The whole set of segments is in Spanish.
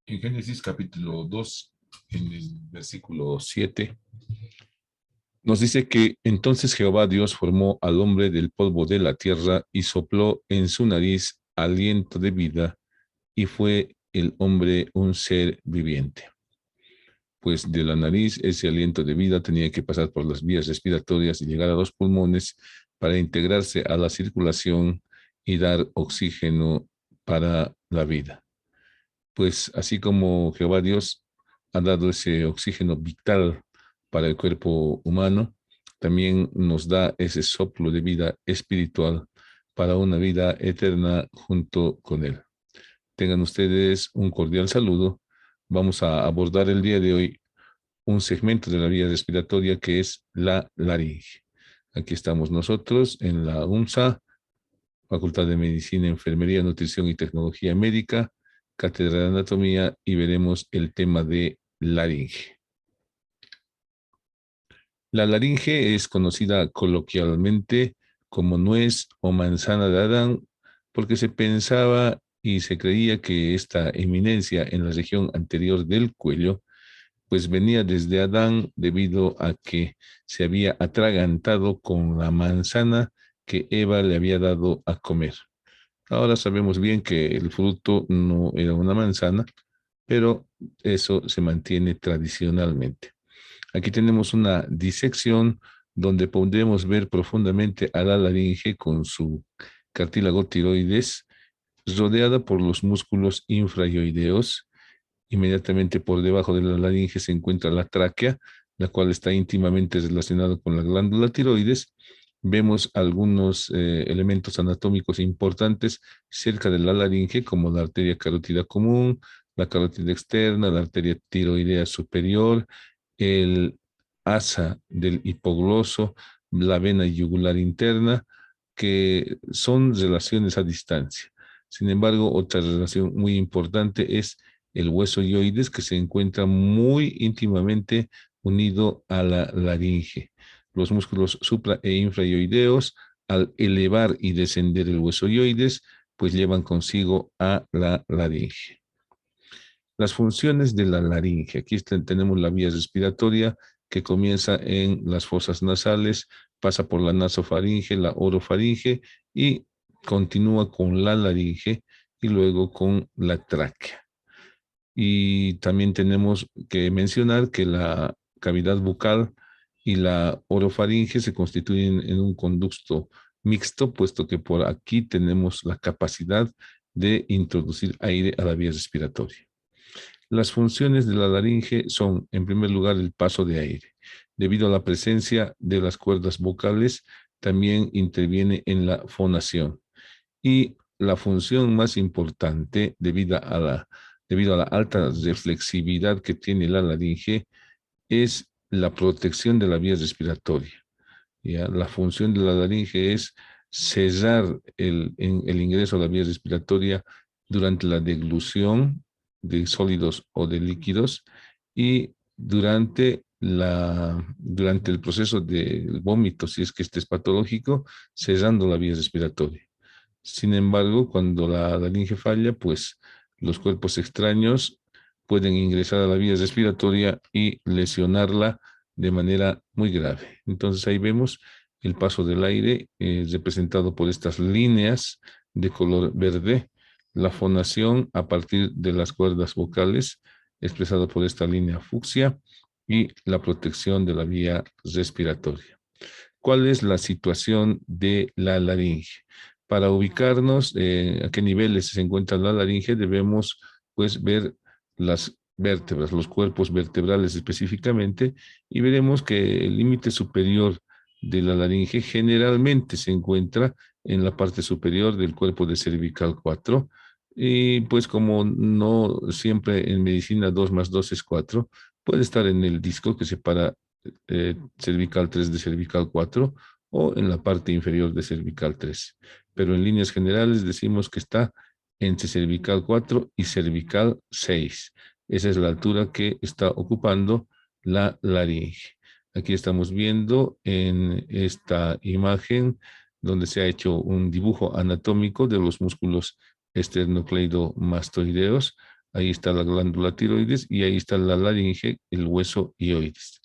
En Génesis capítulo 2, en el versículo 7, nos dice que entonces Jehová Dios formó al hombre del polvo de la tierra y sopló en su nariz aliento de vida, y fue el hombre un ser viviente. Pues de la nariz ese aliento de vida tenía que pasar por las vías respiratorias y llegar a los pulmones para integrarse a la circulación y dar oxígeno para la vida. Pues así como Jehová Dios ha dado ese oxígeno vital para el cuerpo humano, también nos da ese soplo de vida espiritual para una vida eterna junto con Él. Tengan ustedes un cordial saludo. Vamos a abordar el día de hoy un segmento de la vía respiratoria que es la laringe. Aquí estamos nosotros en la UNSA, Facultad de Medicina, Enfermería, Nutrición y Tecnología Médica, Cátedra de Anatomía, y veremos el tema de laringe. La laringe es conocida coloquialmente como nuez o manzana de Adán porque se pensaba y se creía que esta eminencia en la región anterior del cuello pues venía desde Adán debido a que se había atragantado con la manzana que Eva le había dado a comer. Ahora sabemos bien que el fruto no era una manzana, pero eso se mantiene tradicionalmente. Aquí tenemos una disección donde podemos ver profundamente a la laringe con su cartílago tiroides, rodeada por los músculos infrayoideos. Inmediatamente por debajo de la laringe se encuentra la tráquea, la cual está íntimamente relacionada con la glándula tiroides. Vemos algunos elementos anatómicos importantes cerca de la laringe, como la arteria carótida común, la carótida externa, la arteria tiroidea superior, el asa del hipogloso, la vena yugular interna, que son relaciones a distancia. Sin embargo, otra relación muy importante es el hueso yoides, que se encuentra muy íntimamente unido a la laringe. Los músculos supra e infrayoideos, al elevar y descender el hueso yoides, pues llevan consigo a la laringe. Las funciones de la laringe. Aquí tenemos la vía respiratoria que comienza en las fosas nasales, pasa por la nasofaringe, la orofaringe y continúa con la laringe y luego con la tráquea. Y también tenemos que mencionar que la cavidad bucal y la orofaringe se constituyen en un conducto mixto, puesto que por aquí tenemos la capacidad de introducir aire a la vía respiratoria. Las funciones de la laringe son, en primer lugar, el paso de aire. Debido a la presencia de las cuerdas vocales, también interviene en la fonación. Y la función más importante, debido a la alta reflexividad que tiene la laringe, es la protección de la vía respiratoria. ¿Ya? La función de la laringe es cesar el ingreso a la vía respiratoria durante la deglución de sólidos o de líquidos y durante el proceso del vómito, si es que este es patológico, cesando la vía respiratoria. Sin embargo, cuando la laringe falla, pues los cuerpos extraños pueden ingresar a la vía respiratoria y lesionarla de manera muy grave. Entonces ahí vemos el paso del aire representado por estas líneas de color verde, la fonación a partir de las cuerdas vocales expresado por esta línea fucsia y la protección de la vía respiratoria. ¿Cuál es la situación de la laringe? Para ubicarnos a qué niveles se encuentra la laringe, debemos pues ver las vértebras, los cuerpos vertebrales específicamente, y veremos que el límite superior de la laringe generalmente se encuentra en la parte superior del cuerpo de cervical 4, y pues como no siempre en medicina 2 más 2 es 4, puede estar en el disco que separa cervical 3 de cervical 4 o en la parte inferior de cervical 3. Pero en líneas generales decimos que está entre cervical 4 y cervical 6. Esa es la altura que está ocupando la laringe. Aquí estamos viendo en esta imagen donde se ha hecho un dibujo anatómico de los músculos esternocleidomastoideos. Ahí está la glándula tiroides y ahí está la laringe, el hueso hioides.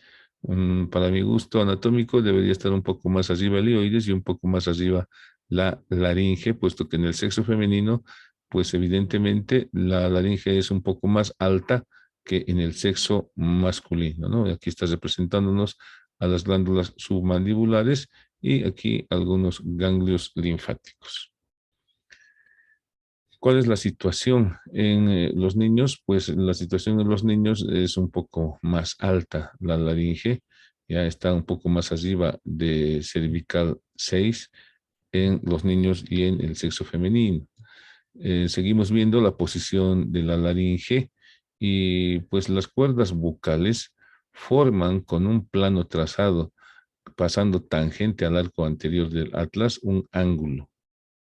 Para mi gusto anatómico debería estar un poco más arriba el hioides y un poco más arriba la laringe, puesto que en el sexo femenino, pues evidentemente la laringe es un poco más alta que en el sexo masculino, ¿no? Aquí está representándonos a las glándulas submandibulares y aquí algunos ganglios linfáticos. ¿Cuál es la situación en los niños? Pues la situación en los niños es un poco más alta. La laringe ya está un poco más arriba de cervical 6 en los niños y en el sexo femenino. Seguimos viendo la posición de la laringe y pues las cuerdas vocales forman con un plano trazado, pasando tangente al arco anterior del atlas, un ángulo.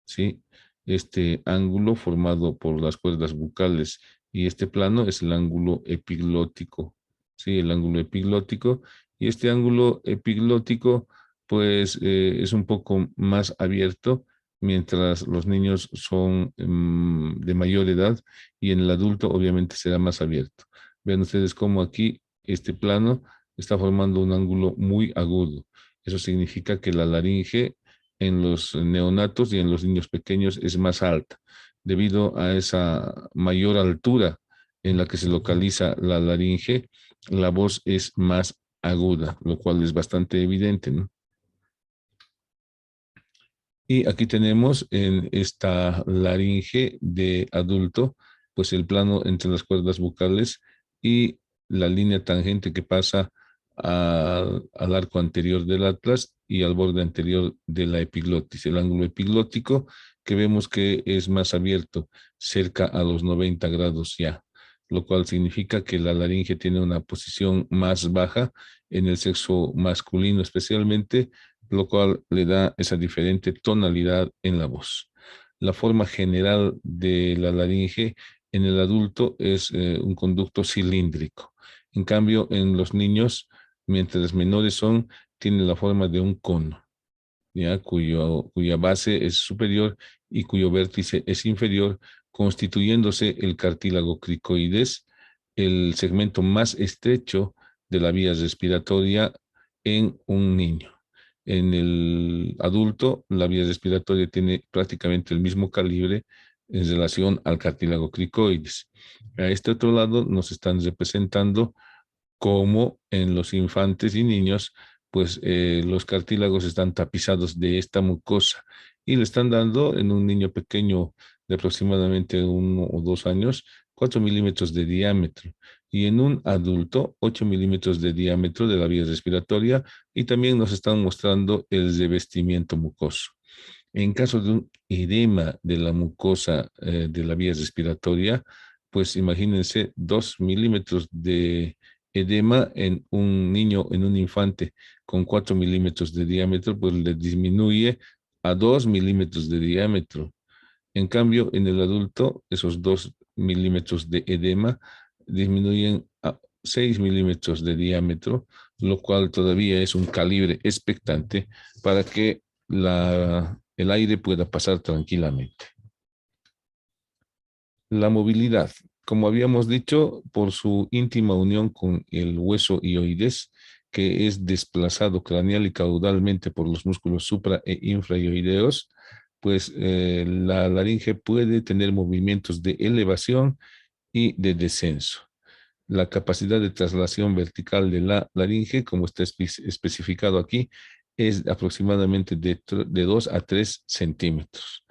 ¿Sí? Este ángulo formado por las cuerdas bucales y este plano es el ángulo epiglótico, ¿sí? El ángulo epiglótico. Y este ángulo epiglótico, pues, es un poco más abierto, mientras los niños son de mayor edad y en el adulto obviamente será más abierto. Vean ustedes cómo aquí este plano está formando un ángulo muy agudo. Eso significa que la laringe en los neonatos y en los niños pequeños es más alta, debido a esa mayor altura en la que se localiza la laringe, la voz es más aguda, lo cual es bastante evidente, ¿no? Y aquí tenemos en esta laringe de adulto, pues el plano entre las cuerdas vocales y la línea tangente que pasa al arco anterior del atlas y al borde anterior de la epiglotis, el ángulo epiglótico que vemos que es más abierto, cerca a los 90 grados ya, lo cual significa que la laringe tiene una posición más baja en el sexo masculino especialmente, lo cual le da esa diferente tonalidad en la voz. La forma general de la laringe en el adulto es un conducto cilíndrico. En cambio, en los niños, mientras menores son, tiene la forma de un cono, ¿ya? Cuya base es superior y cuyo vértice es inferior, constituyéndose el cartílago cricoides, el segmento más estrecho de la vía respiratoria en un niño. En el adulto, la vía respiratoria tiene prácticamente el mismo calibre en relación al cartílago cricoides. A este otro lado nos están representando como en los infantes y niños, pues los cartílagos están tapizados de esta mucosa y le están dando en un niño pequeño de aproximadamente 1 o 2 años 4 milímetros de diámetro y en un adulto 8 milímetros de diámetro de la vía respiratoria y también nos están mostrando el revestimiento mucoso. En caso de un edema de la mucosa de la vía respiratoria, pues imagínense 2 milímetros de edema en un niño, en un infante con 4 milímetros de diámetro, pues le disminuye a 2 milímetros de diámetro. En cambio, en el adulto, esos 2 milímetros de edema disminuyen a 6 milímetros de diámetro, lo cual todavía es un calibre expectante para que el aire pueda pasar tranquilamente. La movilidad, como habíamos dicho, por su íntima unión con el hueso hioides, que es desplazado craneal y caudalmente por los músculos supra e infrahioideos, pues la laringe puede tener movimientos de elevación y de descenso. La capacidad de traslación vertical de la laringe, como está especificado aquí, es aproximadamente de 2 a 3 centímetros.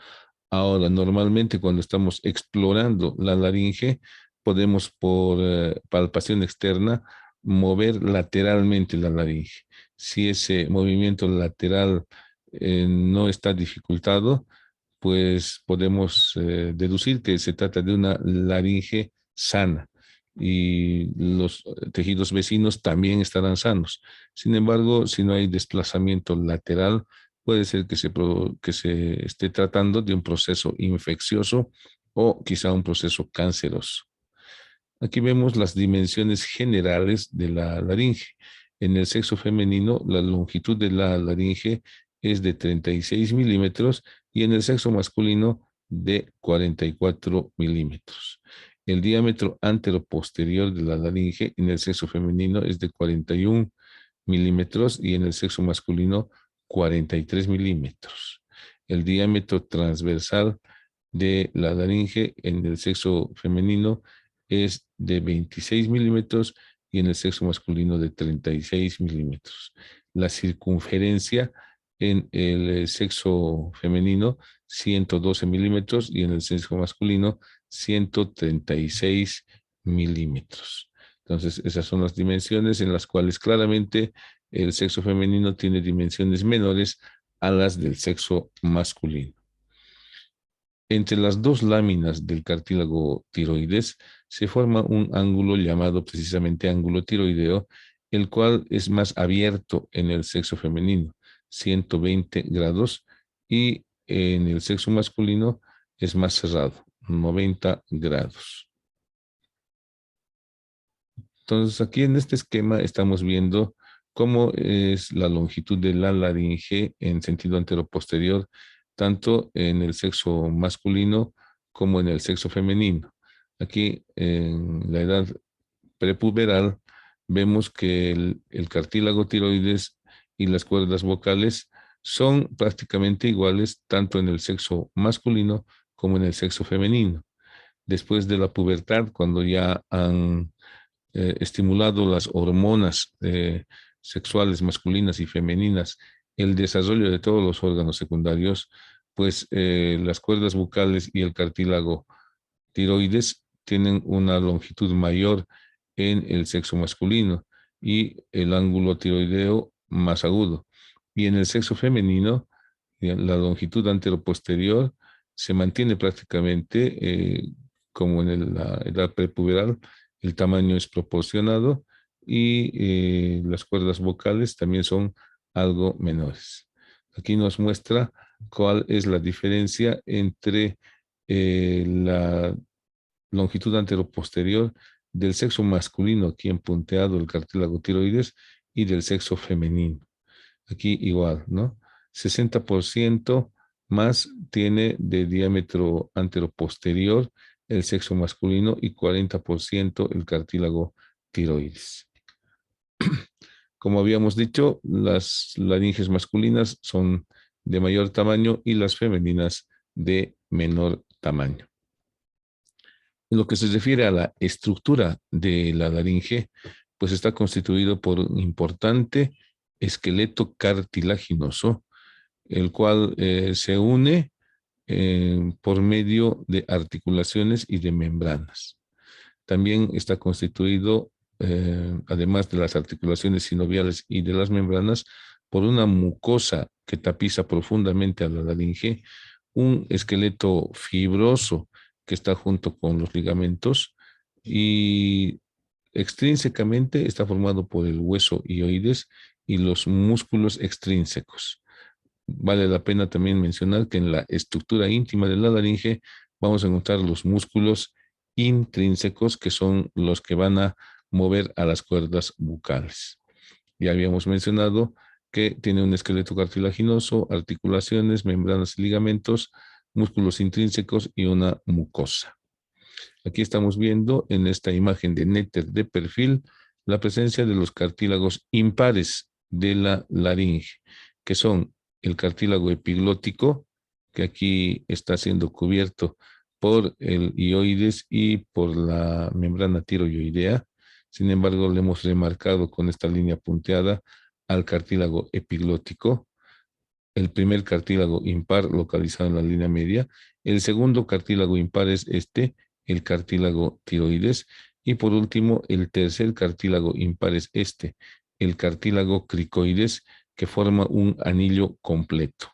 Ahora, normalmente cuando estamos explorando la laringe, podemos por palpación externa mover lateralmente la laringe. Si ese movimiento lateral no está dificultado, pues podemos deducir que se trata de una laringe sana y los tejidos vecinos también estarán sanos. Sin embargo, si no hay desplazamiento lateral, puede ser que se esté tratando de un proceso infeccioso o quizá un proceso canceroso. Aquí vemos las dimensiones generales de la laringe. En el sexo femenino, la longitud de la laringe es de 36 milímetros y en el sexo masculino de 44 milímetros. El diámetro anteroposterior de la laringe en el sexo femenino es de 41 milímetros y en el sexo masculino 43 milímetros. El diámetro transversal de la laringe en el sexo femenino es de 26 milímetros y en el sexo masculino de 36 milímetros. La circunferencia en el sexo femenino 112 milímetros y en el sexo masculino 136 milímetros. Entonces, esas son las dimensiones en las cuales claramente el sexo femenino tiene dimensiones menores a las del sexo masculino. Entre las dos láminas del cartílago tiroides se forma un ángulo llamado precisamente ángulo tiroideo, el cual es más abierto en el sexo femenino, 120 grados, y en el sexo masculino es más cerrado, 90 grados. Entonces, aquí en este esquema estamos viendo cómo es la longitud de la laringe en sentido anteroposterior, tanto en el sexo masculino como en el sexo femenino. Aquí, en la edad prepuberal, vemos que el cartílago tiroides y las cuerdas vocales son prácticamente iguales tanto en el sexo masculino como en el sexo femenino. Después de la pubertad, cuando ya han estimulado las hormonas sexuales masculinas y femeninas, el desarrollo de todos los órganos secundarios, pues las cuerdas bucales y el cartílago tiroides tienen una longitud mayor en el sexo masculino y el ángulo tiroideo más agudo. Y en el sexo femenino, la longitud anteroposterior se mantiene prácticamente como en la edad prepuberal, el tamaño es proporcionado y las cuerdas vocales también son algo menores. Aquí nos muestra cuál es la diferencia entre la longitud anteroposterior del sexo masculino, aquí en punteado el cartílago tiroides, y del sexo femenino. Aquí igual, ¿no? 60% más tiene de diámetro anteroposterior el sexo masculino y 40% el cartílago tiroides. Como habíamos dicho, las laringes masculinas son de mayor tamaño y las femeninas de menor tamaño. En lo que se refiere a la estructura de la laringe, pues está constituido por un importante esqueleto cartilaginoso, el cual se une por medio de articulaciones y de membranas. También está constituido, además de las articulaciones sinoviales y de las membranas, por una mucosa que tapiza profundamente a la laringe, un esqueleto fibroso que está junto con los ligamentos y extrínsecamente está formado por el hueso hioides y los músculos extrínsecos. Vale la pena también mencionar que en la estructura íntima de la laringe vamos a encontrar los músculos intrínsecos, que son los que van a mover a las cuerdas bucales. Ya habíamos mencionado que tiene un esqueleto cartilaginoso, articulaciones, membranas y ligamentos, músculos intrínsecos y una mucosa. Aquí estamos viendo en esta imagen de Netter de perfil la presencia de los cartílagos impares de la laringe, que son el cartílago epiglótico, que aquí está siendo cubierto por el hioides y por la membrana tiroidea. Sin embargo, le hemos remarcado con esta línea punteada al cartílago epiglótico, el primer cartílago impar localizado en la línea media. El segundo cartílago impar es este, el cartílago tiroides. Y por último, el tercer cartílago impar es este, el cartílago cricoides, que forma un anillo completo.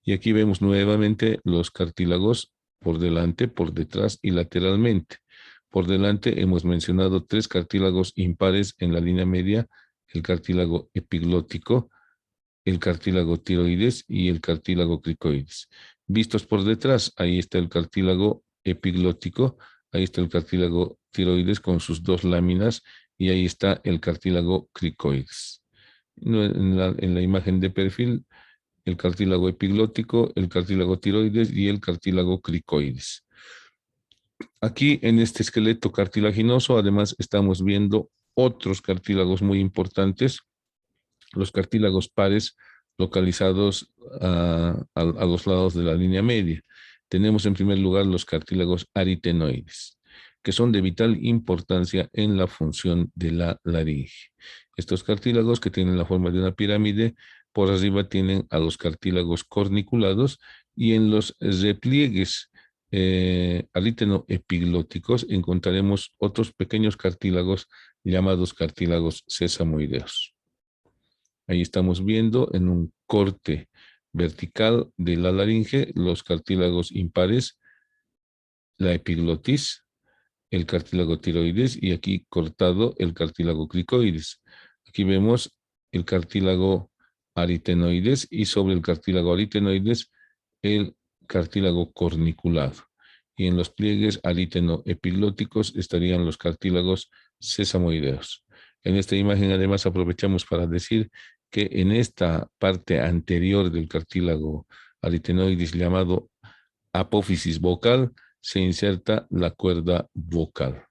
Y aquí vemos nuevamente los cartílagos por delante, por detrás y lateralmente. Por delante hemos mencionado 3 cartílagos impares en la línea media, el cartílago epiglótico, el cartílago tiroides y el cartílago cricoides. Vistos por detrás, ahí está el cartílago epiglótico, ahí está el cartílago tiroides con sus 2 láminas y ahí está el cartílago cricoides. En la imagen de perfil, el cartílago epiglótico, el cartílago tiroides y el cartílago cricoides. Aquí en este esqueleto cartilaginoso, además, estamos viendo otros cartílagos muy importantes, los cartílagos pares localizados a los lados de la línea media. Tenemos en primer lugar los cartílagos aritenoides, que son de vital importancia en la función de la laringe. Estos cartílagos, que tienen la forma de una pirámide, por arriba tienen a los cartílagos corniculados, y en los repliegues aritenoepiglóticos encontraremos otros pequeños cartílagos llamados cartílagos sesamoideos. Ahí estamos viendo en un corte vertical de la laringe los cartílagos impares, la epiglotis, el cartílago tiroides, y aquí cortado el cartílago cricoides. Aquí vemos el cartílago aritenoides, y sobre el cartílago aritenoides el cartílago corniculado. Y en los pliegues aritenoepiglóticos estarían los cartílagos sesamoideos. En esta imagen además aprovechamos para decir que en esta parte anterior del cartílago aritenoides, llamado apófisis vocal, se inserta la cuerda vocal.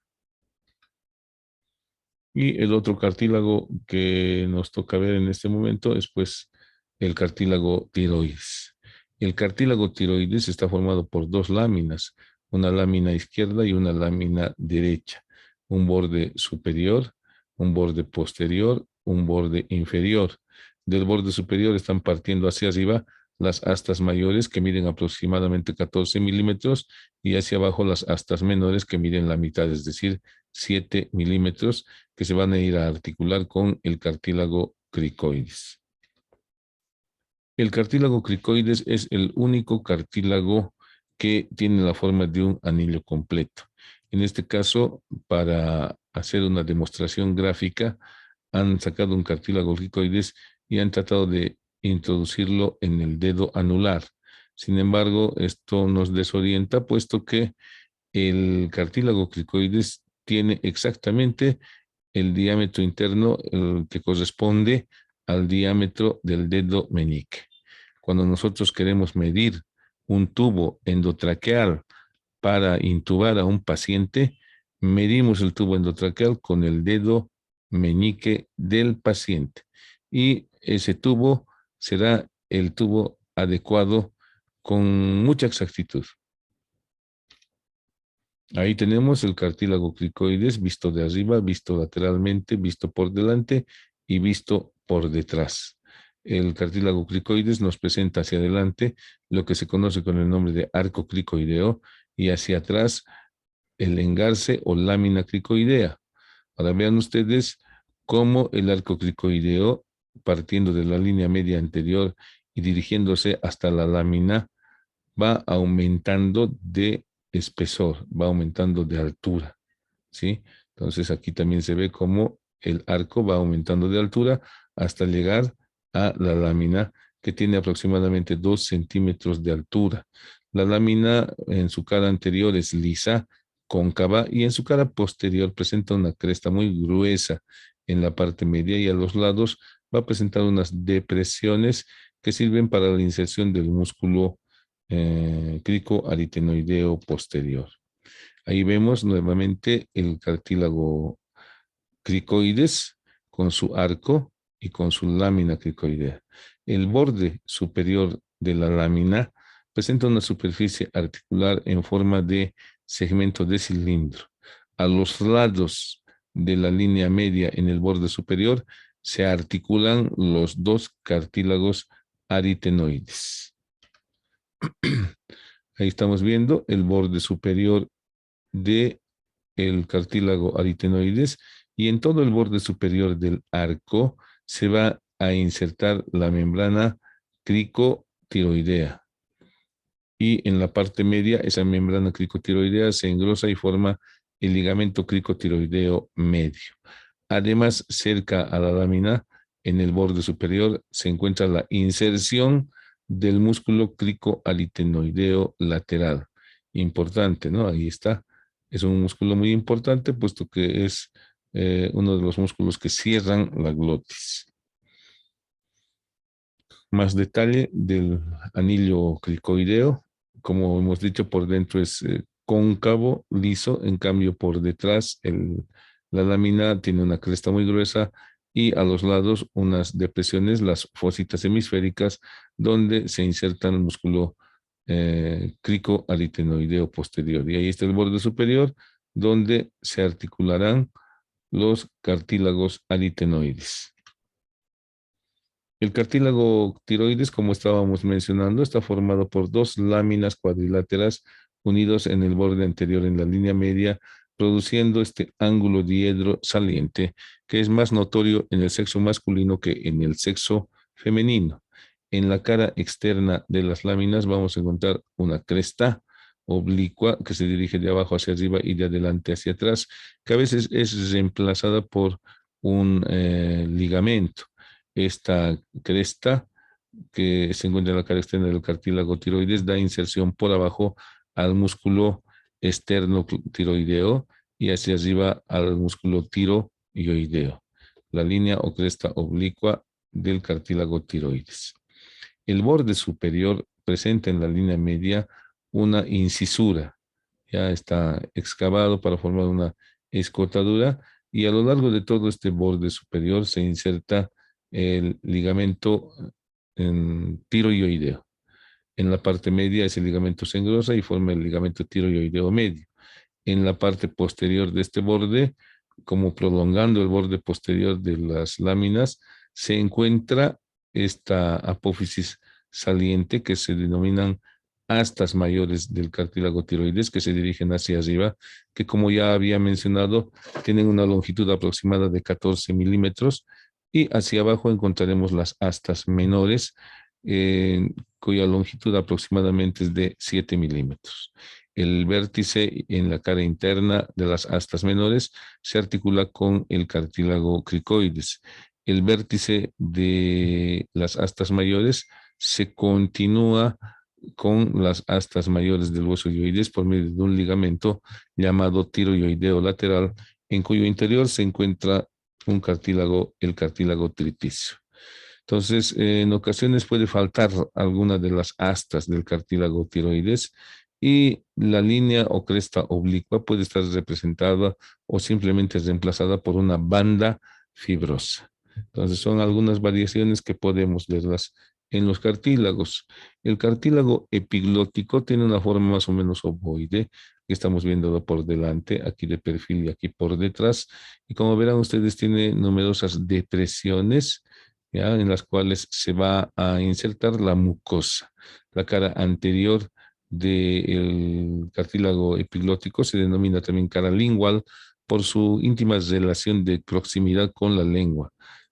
Y el otro cartílago que nos toca ver en este momento es pues el cartílago tiroides. El cartílago tiroides está formado por dos láminas, una lámina izquierda y una lámina derecha, un borde superior, un borde posterior, un borde inferior. Del borde superior están partiendo hacia arriba las astas mayores, que miden aproximadamente 14 milímetros, y hacia abajo las astas menores, que miden la mitad, es decir, 7 milímetros, que se van a ir a articular con el cartílago cricoides. El cartílago cricoides es el único cartílago que tiene la forma de un anillo completo. En este caso, para hacer una demostración gráfica, han sacado un cartílago cricoides y han tratado de introducirlo en el dedo anular. Sin embargo, esto nos desorienta, puesto que el cartílago cricoides tiene exactamente el diámetro interno que corresponde al diámetro del dedo meñique. Cuando nosotros queremos medir un tubo endotraqueal para intubar a un paciente, medimos el tubo endotraqueal con el dedo meñique del paciente, y ese tubo será el tubo adecuado con mucha exactitud. Ahí tenemos el cartílago cricoides visto de arriba, visto lateralmente, visto por delante y visto por detrás. El cartílago cricoides nos presenta hacia adelante lo que se conoce con el nombre de arco cricoideo, y hacia atrás el engarce o lámina cricoidea. Ahora vean ustedes cómo el arco cricoideo, partiendo de la línea media anterior y dirigiéndose hasta la lámina, va aumentando de espesor, va aumentando de altura, ¿sí? Entonces aquí también se ve cómo el arco va aumentando de altura hasta llegar a la lámina, que tiene aproximadamente 2 centímetros de altura. La lámina en su cara anterior es lisa, cóncava, y en su cara posterior presenta una cresta muy gruesa en la parte media, y a los lados va a presentar unas depresiones que sirven para la inserción del músculo cricoaritenoideo posterior. Ahí vemos nuevamente el cartílago cricoides con su arco y con su lámina cricoidea. El borde superior de la lámina presenta una superficie articular en forma de segmento de cilindro. A los lados de la línea media en el borde superior se articulan los dos cartílagos aritenoides. Ahí estamos viendo el borde superior de el cartílago aritenoides, y en todo el borde superior del arco se va a insertar la membrana cricotiroidea, y en la parte media esa membrana cricotiroidea se engrosa y forma el ligamento cricotiroideo medio. Además, cerca a la lámina, en el borde superior, se encuentra la inserción del músculo cricoaritenoideo lateral. Importante, ¿no? Ahí está. Es un músculo muy importante, puesto que es uno de los músculos que cierran la glotis. Más detalle del anillo cricoideo. Como hemos dicho, por dentro es cóncavo, liso. En cambio, por detrás la lámina tiene una cresta muy gruesa y a los lados unas depresiones, las fositas hemisféricas, donde se inserta el músculo cricoaritenoideo posterior. Y ahí está el borde superior, donde se articularán los cartílagos aritenoides. El cartílago tiroides, como estábamos mencionando, está formado por dos láminas cuadriláteras unidos en el borde anterior en la línea media, produciendo este ángulo diedro saliente, que es más notorio en el sexo masculino que en el sexo femenino. En la cara externa de las láminas vamos a encontrar una cresta oblicua que se dirige de abajo hacia arriba y de adelante hacia atrás, que a veces es reemplazada por un ligamento. Esta cresta que se encuentra en la cara externa del cartílago tiroides da inserción por abajo al músculo externo tiroideo y hacia arriba al músculo tiroideo, la línea o cresta oblicua del cartílago tiroides. El borde superior presenta en la línea media una incisura, ya está excavado para formar una escotadura y a lo largo de todo este borde superior se inserta el ligamento tiroideo. En la parte media ese ligamento se engrosa y forma el ligamento tiroideo medio. En la parte posterior de este borde, como prolongando el borde posterior de las láminas, se encuentra esta apófisis saliente que se denominan astas mayores del cartílago tiroides que se dirigen hacia arriba, que como ya había mencionado, tienen una longitud aproximada de 14 milímetros y hacia abajo encontraremos las astas menores, cuya longitud aproximadamente es de 7 milímetros. El vértice en la cara interna de las astas menores se articula con el cartílago cricoides. El vértice de las astas mayores se continúa con las astas mayores del hueso hioides por medio de un ligamento llamado tiroideo lateral, en cuyo interior se encuentra un cartílago, el cartílago triticio. Entonces, en ocasiones puede faltar alguna de las astas del cartílago tiroides y la línea o cresta oblicua puede estar representada o simplemente reemplazada por una banda fibrosa. Entonces, son algunas variaciones que podemos verlas en los cartílagos. El cartílago epiglótico tiene una forma más o menos ovoide, que estamos viendo por delante, aquí de perfil y aquí por detrás. Y como verán ustedes, tiene numerosas depresiones, ¿ya? En las cuales se va a insertar la mucosa. La cara anterior del cartílago epiglótico se denomina también cara lingual por su íntima relación de proximidad con la lengua.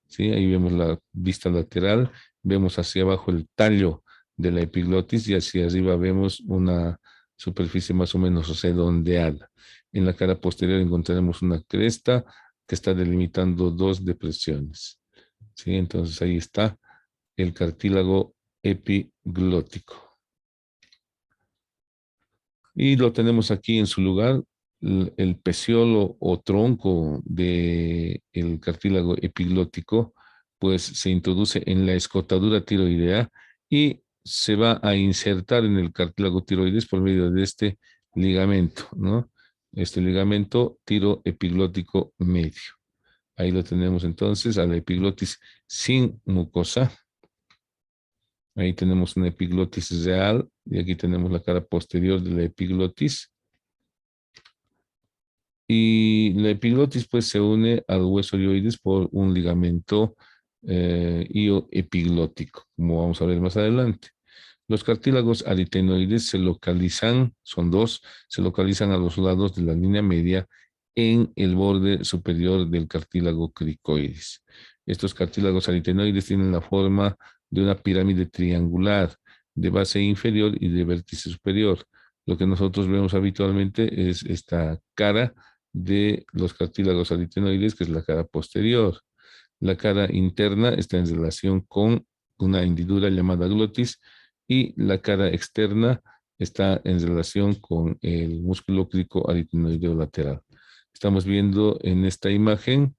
¿Sí? Ahí vemos la vista lateral, vemos hacia abajo el tallo de la epiglotis y hacia arriba vemos una superficie más o menos redondeada. En la cara posterior encontraremos una cresta que está delimitando dos depresiones. ¿Sí? Entonces ahí está el cartílago epiglótico. Y lo tenemos aquí en su lugar, el peciolo o tronco del cartílago epiglótico, pues se introduce en la escotadura tiroidea y se va a insertar en el cartílago tiroides por medio de este ligamento, ¿no? Este ligamento tiroepiglótico medio. Ahí lo tenemos entonces a la epiglotis sin mucosa. Ahí tenemos una epiglotis real y aquí tenemos la cara posterior de la epiglotis. Y la epiglotis pues se une al hueso hioides por un ligamento ioepiglótico, como vamos a ver más adelante. Los cartílagos aritenoides se localizan, son dos, se localizan a los lados de la línea media en el borde superior del cartílago cricoides. Estos cartílagos aritenoides tienen la forma de una pirámide triangular de base inferior y de vértice superior. Lo que nosotros vemos habitualmente es esta cara de los cartílagos aritenoides, que es la cara posterior. La cara interna está en relación con una hendidura llamada glotis y la cara externa está en relación con el músculo cricoaritenoideo lateral. Estamos viendo en esta imagen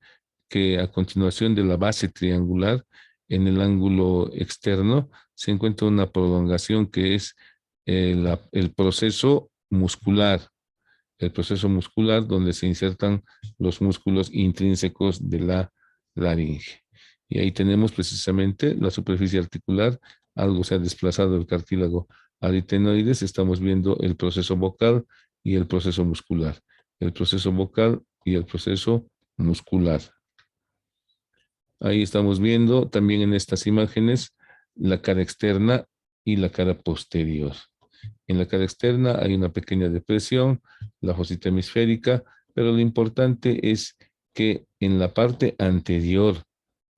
que a continuación de la base triangular, en el ángulo externo, se encuentra una prolongación que es el proceso muscular el proceso muscular donde se insertan los músculos intrínsecos de la laringe. Y ahí tenemos precisamente la superficie articular, algo se ha desplazado el cartílago aritenoides, estamos viendo el proceso vocal y el proceso muscular. El proceso vocal y el proceso muscular. Ahí estamos viendo también en estas imágenes la cara externa y la cara posterior. En la cara externa hay una pequeña depresión, la fosita hemisférica, pero lo importante es que en la parte anterior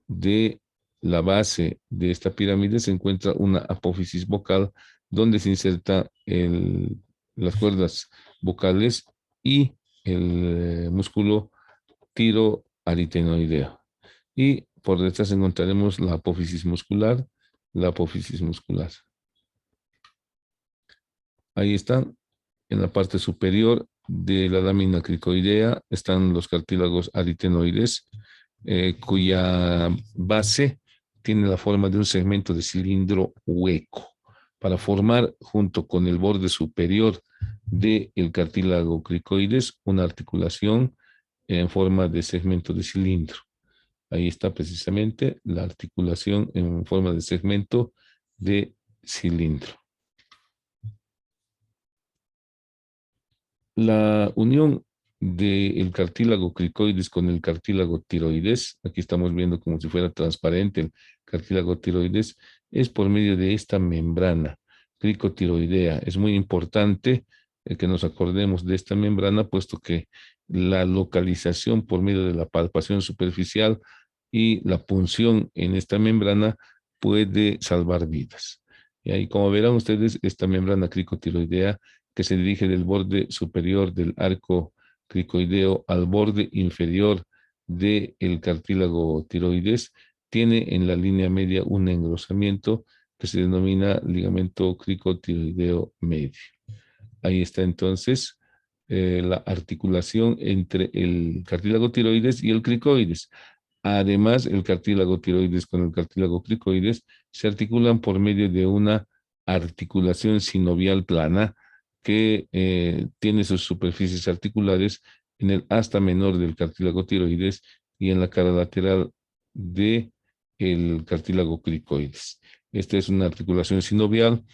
de la base de esta pirámide se encuentra una apófisis vocal donde se inserta las cuerdas vocales y el músculo tiroaritenoideo. Y por detrás encontraremos la apófisis muscular, la apófisis muscular. Ahí están, en la parte superior de la lámina cricoidea están los cartílagos aritenoides, cuya base tiene la forma de un segmento de cilindro hueco, para formar junto con el borde superior del cartílago cricoides una articulación en forma de segmento de cilindro. Ahí está precisamente la articulación en forma de segmento de cilindro. La unión del cartílago cricoides con el cartílago tiroides, aquí estamos viendo como si fuera transparente el cartílago tiroides, es por medio de esta membrana cricotiroidea. Es muy importante que nos acordemos de esta membrana, puesto que la localización por medio de la palpación superficial y la punción en esta membrana puede salvar vidas. Y ahí, como verán ustedes, esta membrana cricotiroidea que se dirige del borde superior del arco cricoideo al borde inferior del cartílago tiroides, tiene en la línea media un engrosamiento que se denomina ligamento cricotiroideo medio. Ahí está entonces la articulación entre el cartílago tiroides y el cricoides. Además, el cartílago tiroides con el cartílago cricoides se articulan por medio de una articulación sinovial plana que tiene sus superficies articulares en el asta menor del cartílago tiroides y en la cara lateral del cartílago cricoides. Esta es una articulación sinovial,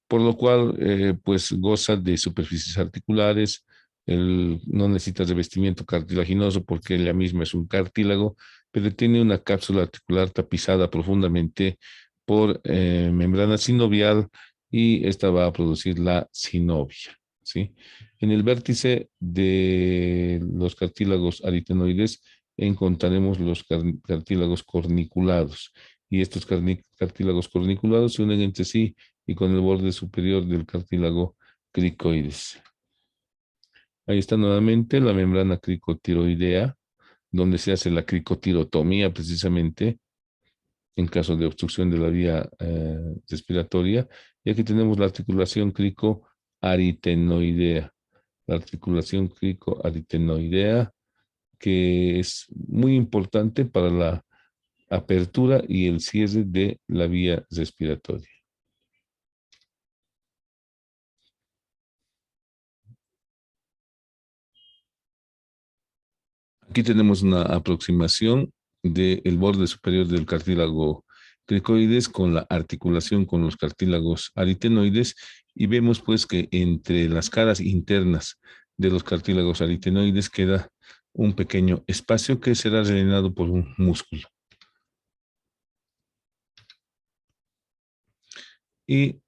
por lo cual pues goza de superficies articulares, no necesita revestimiento cartilaginoso porque ella misma es un cartílago, pero tiene una cápsula articular tapizada profundamente por membrana sinovial y esta va a producir la sinovia, ¿sí? En el vértice de los cartílagos aritenoides encontraremos los cartílagos corniculados y estos cartílagos corniculados se unen entre sí y con el borde superior del cartílago cricoides. Ahí está nuevamente la membrana cricotiroidea, donde se hace la cricotirotomía precisamente en caso de obstrucción de la vía respiratoria. Y aquí tenemos la articulación cricoaritenoidea. La articulación cricoaritenoidea, que es muy importante para la apertura y el cierre de la vía respiratoria. Aquí tenemos una aproximación del borde superior del cartílago cricoides con la articulación con los cartílagos aritenoides y vemos pues que entre las caras internas de los cartílagos aritenoides queda un pequeño espacio que será rellenado por un músculo. Y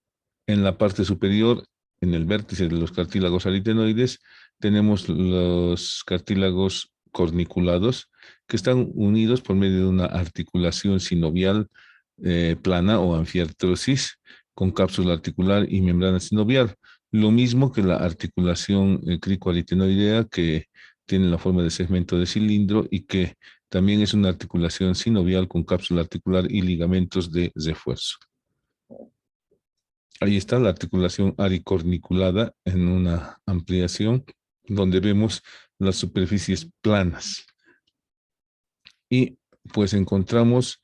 en la parte superior, en el vértice de los cartílagos aritenoides, tenemos los cartílagos corniculados que están unidos por medio de una articulación sinovial plana o anfiartrosis con cápsula articular y membrana sinovial. Lo mismo que la articulación cricoaritenoidea que tiene la forma de segmento de cilindro y que también es una articulación sinovial con cápsula articular y ligamentos de refuerzo. Ahí está la articulación aricorniculada en una ampliación donde vemos las superficies planas. Y pues encontramos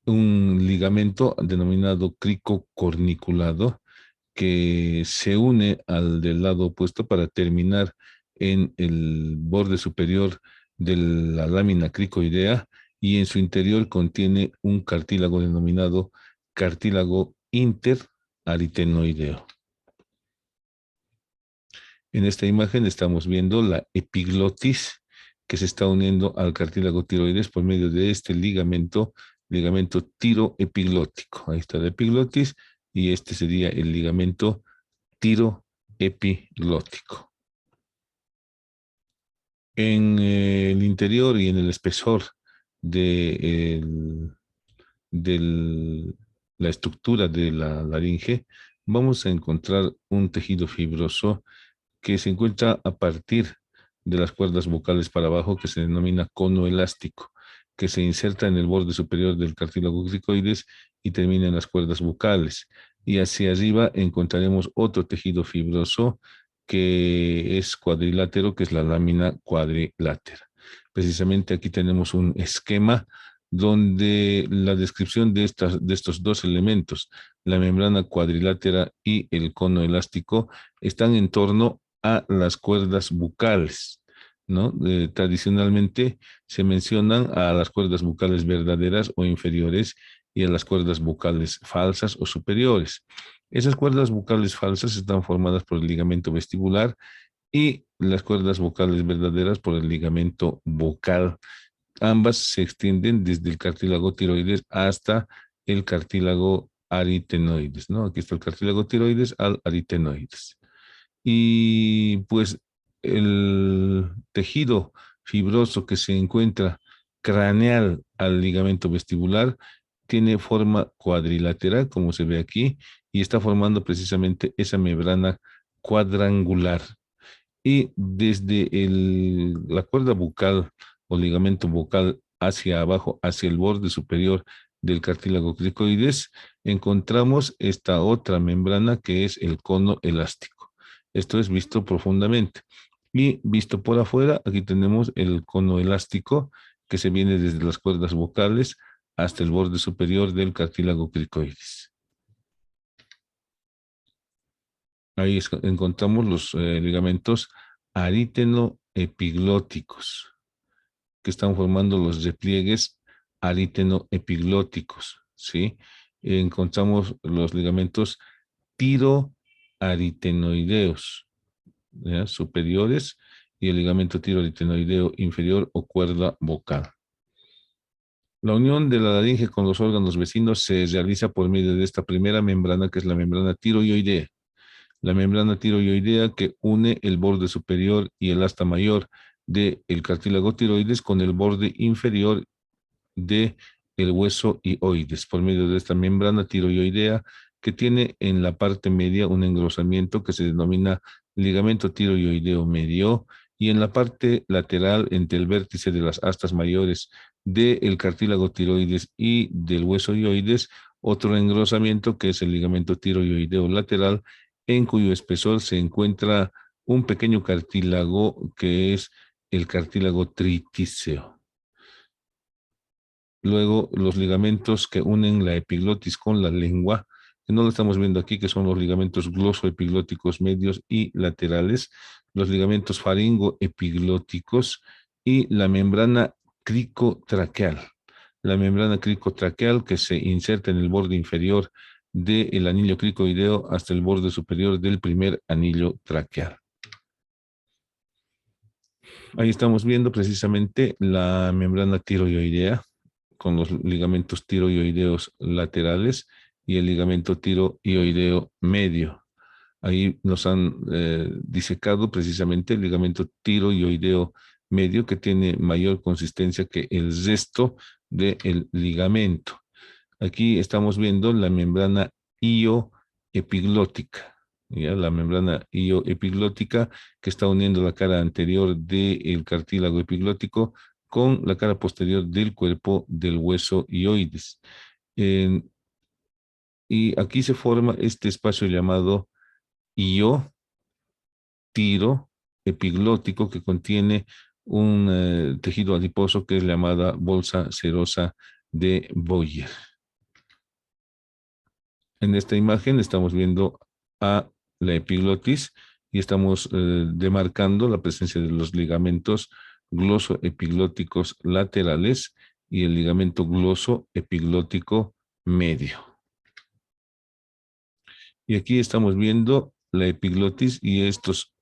un ligamento denominado cricocorniculado que se une al del lado opuesto para terminar en el borde superior de la lámina cricoidea y en su interior contiene un cartílago denominado cartílago interaritenoideo. En esta imagen estamos viendo la epiglotis que se está uniendo al cartílago tiroides por medio de este ligamento tiroepiglótico. Ahí está la epiglotis y este sería el ligamento tiroepiglótico. En el interior y en el espesor de, la estructura de la laringe, vamos a encontrar un tejido fibroso que se encuentra a partir de las cuerdas vocales para abajo, que se denomina cono elástico, que se inserta en el borde superior del cartílago cricoides y termina en las cuerdas vocales. Y hacia arriba encontraremos otro tejido fibroso que es cuadrilátero, que es la lámina cuadrilátera. Precisamente aquí tenemos un esquema donde la descripción de estos dos elementos, la membrana cuadrilátera y el cono elástico, están en torno a las cuerdas bucales, ¿no? Tradicionalmente se mencionan a las cuerdas bucales verdaderas o inferiores y a las cuerdas bucales falsas o superiores. Esas cuerdas bucales falsas están formadas por el ligamento vestibular y las cuerdas vocales verdaderas por el ligamento vocal. Ambas se extienden desde el cartílago tiroides hasta el cartílago aritenoides, ¿no? Aquí está el cartílago tiroides al aritenoides. Y pues el tejido fibroso que se encuentra craneal al ligamento vestibular tiene forma cuadrilateral, como se ve aquí, y está formando precisamente esa membrana cuadrangular. Y desde la cuerda bucal o ligamento bucal hacia abajo, hacia el borde superior del cartílago cricoides, encontramos esta otra membrana que es el cono elástico. Esto es visto profundamente. Y visto por afuera, aquí tenemos el cono elástico que se viene desde las cuerdas vocales hasta el borde superior del cartílago cricoides. Ahí encontramos los ligamentos ariteno-epiglóticos, que están formando los repliegues ariteno-epiglóticos, ¿sí? Encontramos los ligamentos tiroaritenoideos, ¿ya? Superiores, y el ligamento tiroaritenoideo inferior o cuerda vocal. La unión de la laringe con los órganos vecinos se realiza por medio de esta primera membrana, que es la membrana tiroioidea. La membrana tiroioidea que une el borde superior y el asta mayor del cartílago tiroides con el borde inferior de el hueso hioides por medio de esta membrana tiroioidea que tiene en la parte media un engrosamiento que se denomina ligamento tiroioideo medio y en la parte lateral entre el vértice de las astas mayores del cartílago tiroides y del hueso hioides otro engrosamiento que es el ligamento tiroioideo lateral en cuyo espesor se encuentra un pequeño cartílago que es el cartílago tritíceo. Luego, los ligamentos que unen la epiglotis con la lengua, que no lo estamos viendo aquí, que son los ligamentos glosoepiglóticos medios y laterales, los ligamentos faringoepiglóticos y la membrana cricotraqueal. La membrana cricotraqueal que se inserta en el borde inferior del anillo cricoideo hasta el borde superior del primer anillo traqueal. Ahí estamos viendo precisamente la membrana tiroidea con los ligamentos tiroideos laterales y el ligamento tiroideo medio. Ahí nos han disecado precisamente el ligamento tiroideo medio que tiene mayor consistencia que el resto del ligamento. Aquí estamos viendo la membrana ioepiglótica, ¿ya? La membrana ioepiglótica que está uniendo la cara anterior del cartílago epiglótico con la cara posterior del cuerpo del hueso hioides. Y aquí se forma este espacio llamado io tiro epiglótico que contiene un tejido adiposo que es llamada bolsa serosa de Boyer. En esta imagen estamos viendo a la epiglotis y estamos demarcando la presencia de los ligamentos glosoepiglóticos laterales y el ligamento glosoepiglótico medio. Y aquí estamos viendo la epiglotis y estos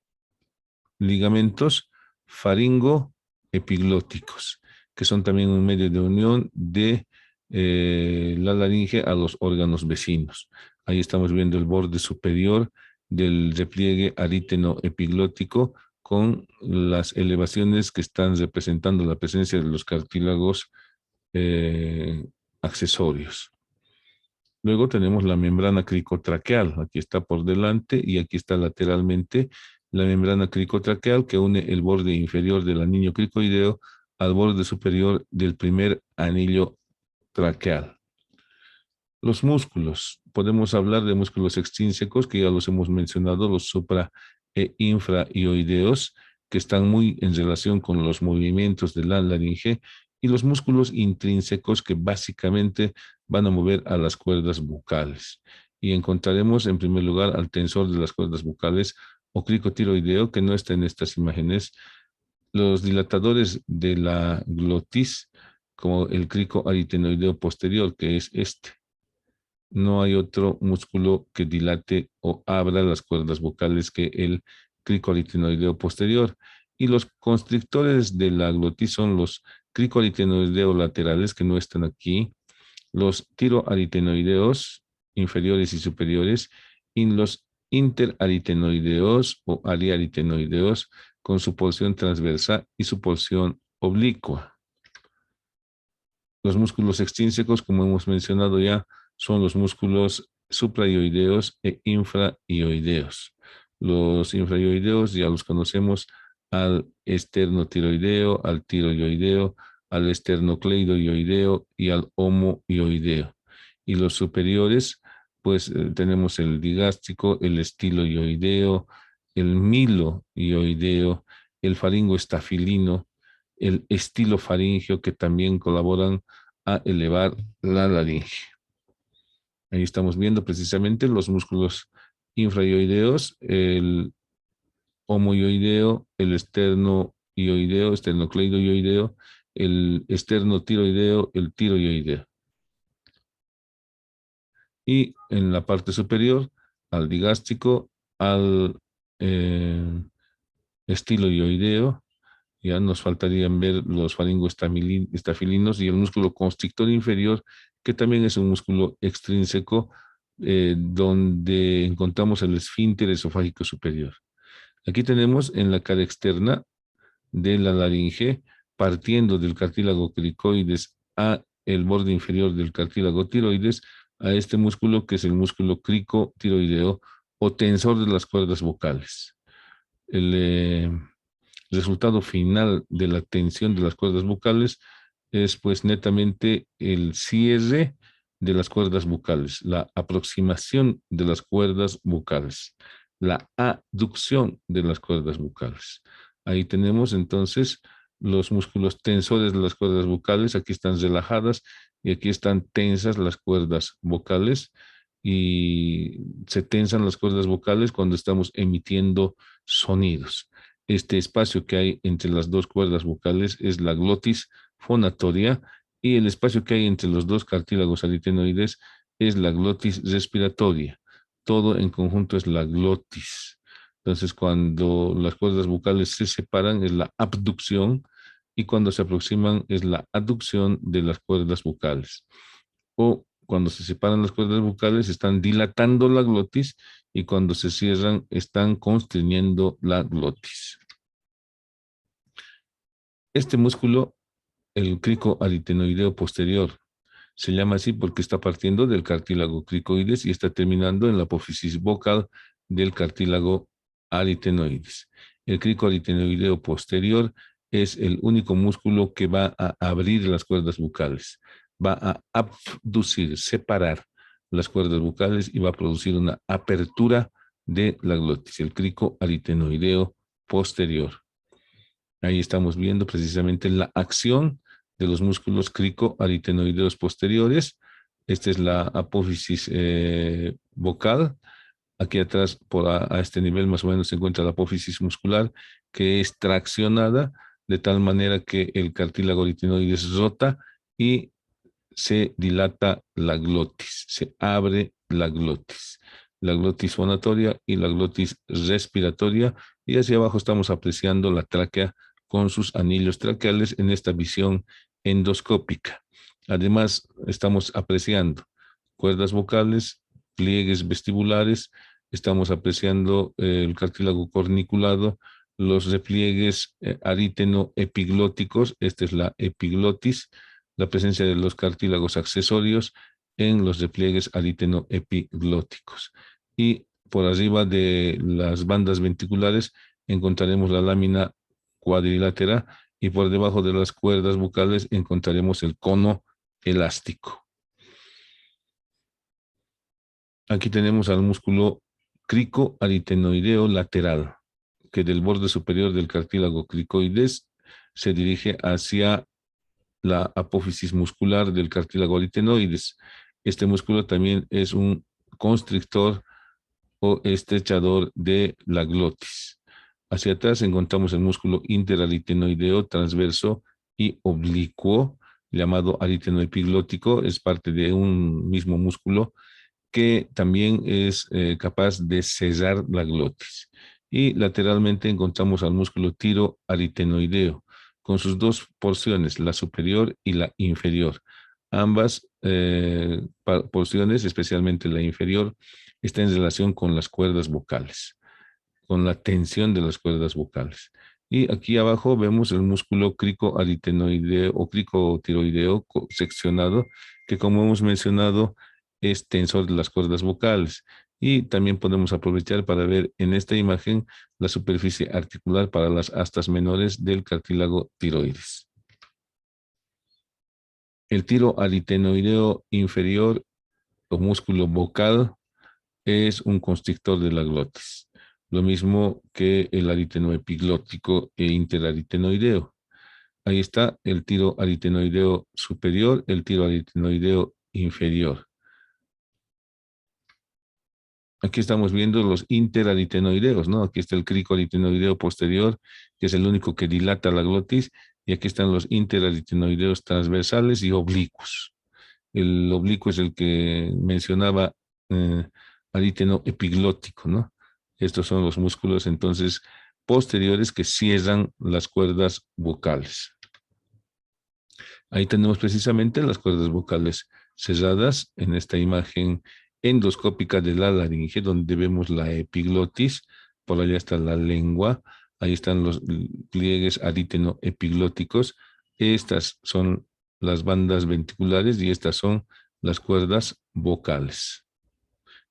ligamentos faringoepiglóticos, que son también un medio de unión de la laringe a los órganos vecinos. Ahí estamos viendo el borde superior del repliegue aríteno epiglótico con las elevaciones que están representando la presencia de los cartílagos accesorios. Luego tenemos la membrana cricotraqueal. Aquí está por delante y aquí está lateralmente la membrana cricotraqueal que une el borde inferior del anillo cricoideo al borde superior del primer anillo traqueal. Los músculos. Podemos hablar de músculos extrínsecos, que ya los hemos mencionado, los supra e infraioideos, que están muy en relación con los movimientos de la laringe, y los músculos intrínsecos, que básicamente van a mover a las cuerdas bucales. Y encontraremos en primer lugar al tensor de las cuerdas bucales o cricotiroideo, que no está en estas imágenes, los dilatadores de la glotis, como el cricoaritenoideo posterior, que es este. No hay otro músculo que dilate o abra las cuerdas vocales que el cricoaritenoideo posterior. Y los constrictores de la glotis son los cricoaritenoideos laterales, que no están aquí, los tiroaritenoideos inferiores y superiores, y los interaritenoideos o ariaritenoideos con su porción transversa y su porción oblicua. Los músculos extrínsecos, como hemos mencionado ya, son los músculos supraioideos e infraioideos. Los infraioideos ya los conocemos al esternotiroideo, al tiroideo, al esternocleidoioideo y al homoioideo. Y los superiores, pues tenemos el digástrico, el estiloioideo, el miloioideo, el faringoestafilino, el estilo faringeo, que también colaboran a elevar la laringe. Ahí estamos viendo precisamente los músculos infraioideos, el homoioideo, el esternoioideo, esternocleidoioideo, el esternotiroideo, el tiroideo. Y en la parte superior, al digástrico, al estiloioideo. Ya nos faltarían ver los faringoestafilinos y el músculo constrictor inferior, que también es un músculo extrínseco, donde encontramos el esfínter esofágico superior. Aquí tenemos en la cara externa de la laringe, partiendo del cartílago cricoides a el borde inferior del cartílago tiroides, a este músculo que es el músculo cricotiroideo o tensor de las cuerdas vocales. El resultado final de la tensión de las cuerdas vocales es pues netamente el cierre de las cuerdas vocales, la aproximación de las cuerdas vocales, la aducción de las cuerdas vocales. Ahí tenemos entonces los músculos tensores de las cuerdas vocales, aquí están relajadas y aquí están tensas las cuerdas vocales, y se tensan las cuerdas vocales cuando estamos emitiendo sonidos. Este espacio que hay entre las dos cuerdas vocales es la glotis fonatoria, y el espacio que hay entre los dos cartílagos aritenoides es la glotis respiratoria. Todo en conjunto es la glotis. Entonces, cuando las cuerdas vocales se separan es la abducción, y cuando se aproximan es la aducción de las cuerdas vocales. O cuando se separan las cuerdas vocales están dilatando la glotis, y cuando se cierran están constriñendo la glotis. Este músculo, el cricoaritenoideo posterior, se llama así porque está partiendo del cartílago cricoides y está terminando en la apófisis vocal del cartílago aritenoides. El cricoaritenoideo posterior es el único músculo que va a abrir las cuerdas vocales, va a abducir, separar las cuerdas vocales y va a producir una apertura de la glotis, el cricoaritenoideo posterior. Ahí estamos viendo precisamente la acción de los músculos cricoaritenoideos posteriores. Esta es la apófisis vocal, Aquí atrás, a este nivel más o menos, se encuentra la apófisis muscular, que es traccionada de tal manera que el cartílago aritenoides rota y se dilata la glotis, se abre la glotis fonatoria y la glotis respiratoria, y hacia abajo estamos apreciando la tráquea con sus anillos traqueales en esta visión endoscópica. Además, estamos apreciando cuerdas vocales, pliegues vestibulares, estamos apreciando el cartílago corniculado, los repliegues ariteno-epiglóticos, esta es la epiglotis, la presencia de los cartílagos accesorios en los repliegues ariteno-epiglóticos. Y por arriba de las bandas ventriculares encontraremos la lámina cuadrilátera y por debajo de las cuerdas bucales encontraremos el cono elástico. Aquí tenemos al músculo cricoaritenoideo lateral, que del borde superior del cartílago cricoides se dirige hacia la apófisis muscular del cartílago aritenoides. Este músculo también es un constrictor o estrechador de la glotis. Hacia atrás encontramos el músculo interaritenoideo transverso y oblicuo, llamado aritenoepiglótico, es parte de un mismo músculo que también es capaz de cesar la glotis. Y lateralmente encontramos al músculo tiroaritenoideo, con sus dos porciones, la superior y la inferior. Ambas porciones, especialmente la inferior, están en relación con las cuerdas vocales, con la tensión de las cuerdas vocales. Y aquí abajo vemos el músculo cricoaritenoideo o cricotiroideo seccionado, que como hemos mencionado, es tensor de las cuerdas vocales. Y también podemos aprovechar para ver en esta imagen la superficie articular para las astas menores del cartílago tiroides. El tiroaritenoideo inferior o músculo vocal es un constrictor de la glotis, lo mismo que el aritenoepiglótico e interaritenoideo. Ahí está el tiroaritenoideo superior, el tiroaritenoideo inferior. Aquí estamos viendo los interaritenoideos, ¿no? Aquí está el cricoaritenoideo posterior, que es el único que dilata la glotis, y aquí están los interaritenoideos transversales y oblicuos. El oblicuo es el que mencionaba ariteno epiglótico, ¿no? Estos son los músculos entonces posteriores que cierran las cuerdas vocales. Ahí tenemos precisamente las cuerdas vocales cerradas en esta imagen endoscópica de la laringe, donde vemos la epiglotis, por allá está la lengua, ahí están los pliegues ariteno-epiglóticos, estas son las bandas ventriculares y estas son las cuerdas vocales.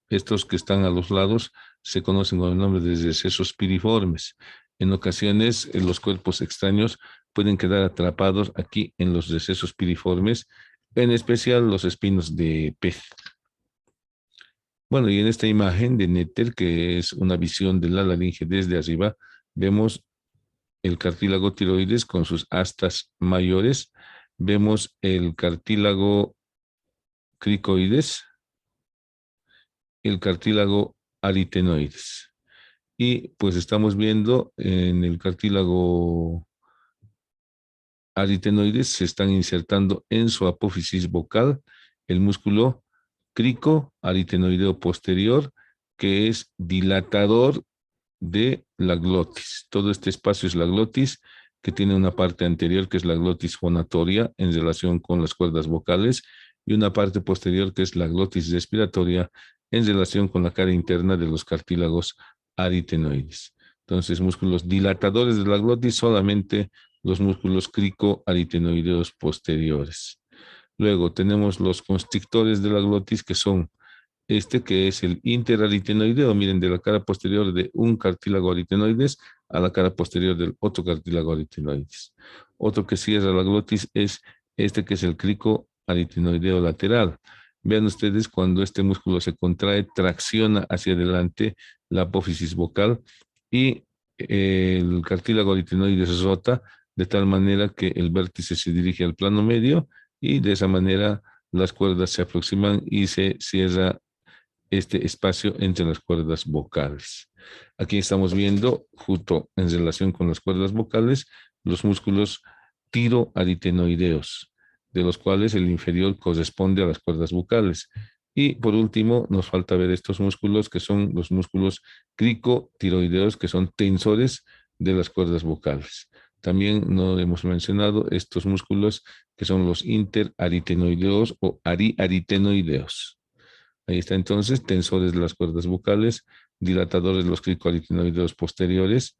Estos que están a los lados se conocen con el nombre de recesos piriformes. En ocasiones, los cuerpos extraños pueden quedar atrapados aquí en los recesos piriformes, en especial los espinos de pez. Bueno, y en esta imagen de Netter, que es una visión de la laringe desde arriba, vemos el cartílago tiroides con sus astas mayores, vemos el cartílago cricoides, el cartílago aritenoides. Y pues estamos viendo en el cartílago aritenoides se están insertando en su apófisis vocal el músculo crico aritenoideo posterior, que es dilatador de la glotis. Todo este espacio es la glotis, que tiene una parte anterior que es la glotis fonatoria en relación con las cuerdas vocales y una parte posterior que es la glotis respiratoria en relación con la cara interna de los cartílagos aritenoides. Entonces, músculos dilatadores de la glotis, solamente los músculos cricoaritenoideos posteriores. Luego tenemos los constrictores de la glotis, que son este que es el interaritenoideo, miren, de la cara posterior de un cartílago aritenoides a la cara posterior del otro cartílago aritenoides. Otro que cierra la glotis es este que es el cricoaritenoideo lateral. Vean ustedes cuando este músculo se contrae, tracciona hacia adelante la apófisis vocal y el cartílago aritenoides rota de tal manera que el vértice se dirige al plano medio y de esa manera las cuerdas se aproximan y se cierra este espacio entre las cuerdas vocales. Aquí estamos viendo, justo en relación con las cuerdas vocales, los músculos tiroaritenoideos, de los cuales el inferior corresponde a las cuerdas vocales. Y por último, nos falta ver estos músculos que son los músculos cricotiroideos, que son tensores de las cuerdas vocales. También no hemos mencionado estos músculos que son los interaritenoideos o ariaritenoideos. Ahí está entonces, tensores de las cuerdas vocales, dilatadores de los cricoaritenoideos posteriores,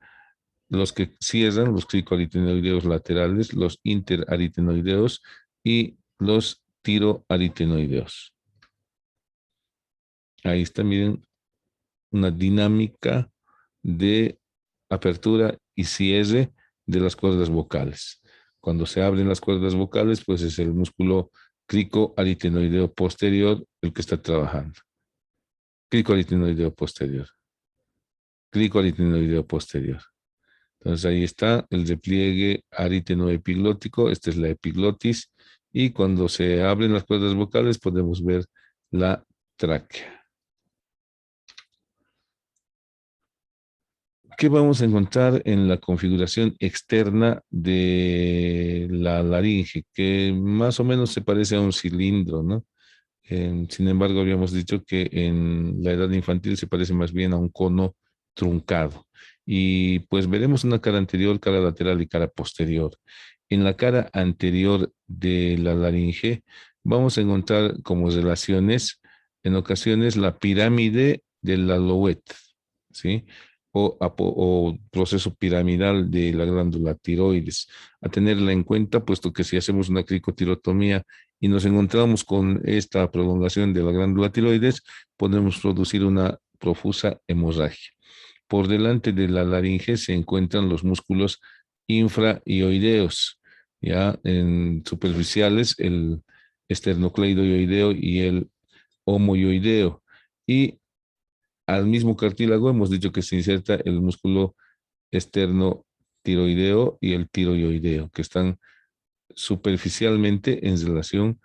los que cierran los cricoaritenoideos laterales, los interaritenoideos y los tiroaritenoideos. Ahí está, miren, una dinámica de apertura y cierre de las cuerdas vocales. Cuando se abren las cuerdas vocales, pues es el músculo cricoaritenoideo posterior el que está trabajando. Cricoaritenoideo posterior. Cricoaritenoideo posterior. Entonces ahí está el repliegue aritenoepiglótico. Esta es la epiglotis. Y cuando se abren las cuerdas vocales podemos ver la tráquea. ¿Qué vamos a encontrar en la configuración externa de la laringe? Que más o menos se parece a un cilindro, ¿no? Sin embargo, habíamos dicho que en la edad infantil se parece más bien a un cono truncado. Y pues veremos una cara anterior, cara lateral y cara posterior. En la cara anterior de la laringe vamos a encontrar como relaciones, en ocasiones, la pirámide de la Louet, ¿sí? O proceso piramidal de la glándula tiroides. A tenerla en cuenta, puesto que si hacemos una cricotirotomía y nos encontramos con esta prolongación de la glándula tiroides, podemos producir una profusa hemorragia. Por delante de la laringe se encuentran los músculos infraioideos, ya en superficiales, el esternocleidoideo y el homoioideo. Y al mismo cartílago hemos dicho que se inserta el músculo esternotiroideo y el tiroideo, que están superficialmente en relación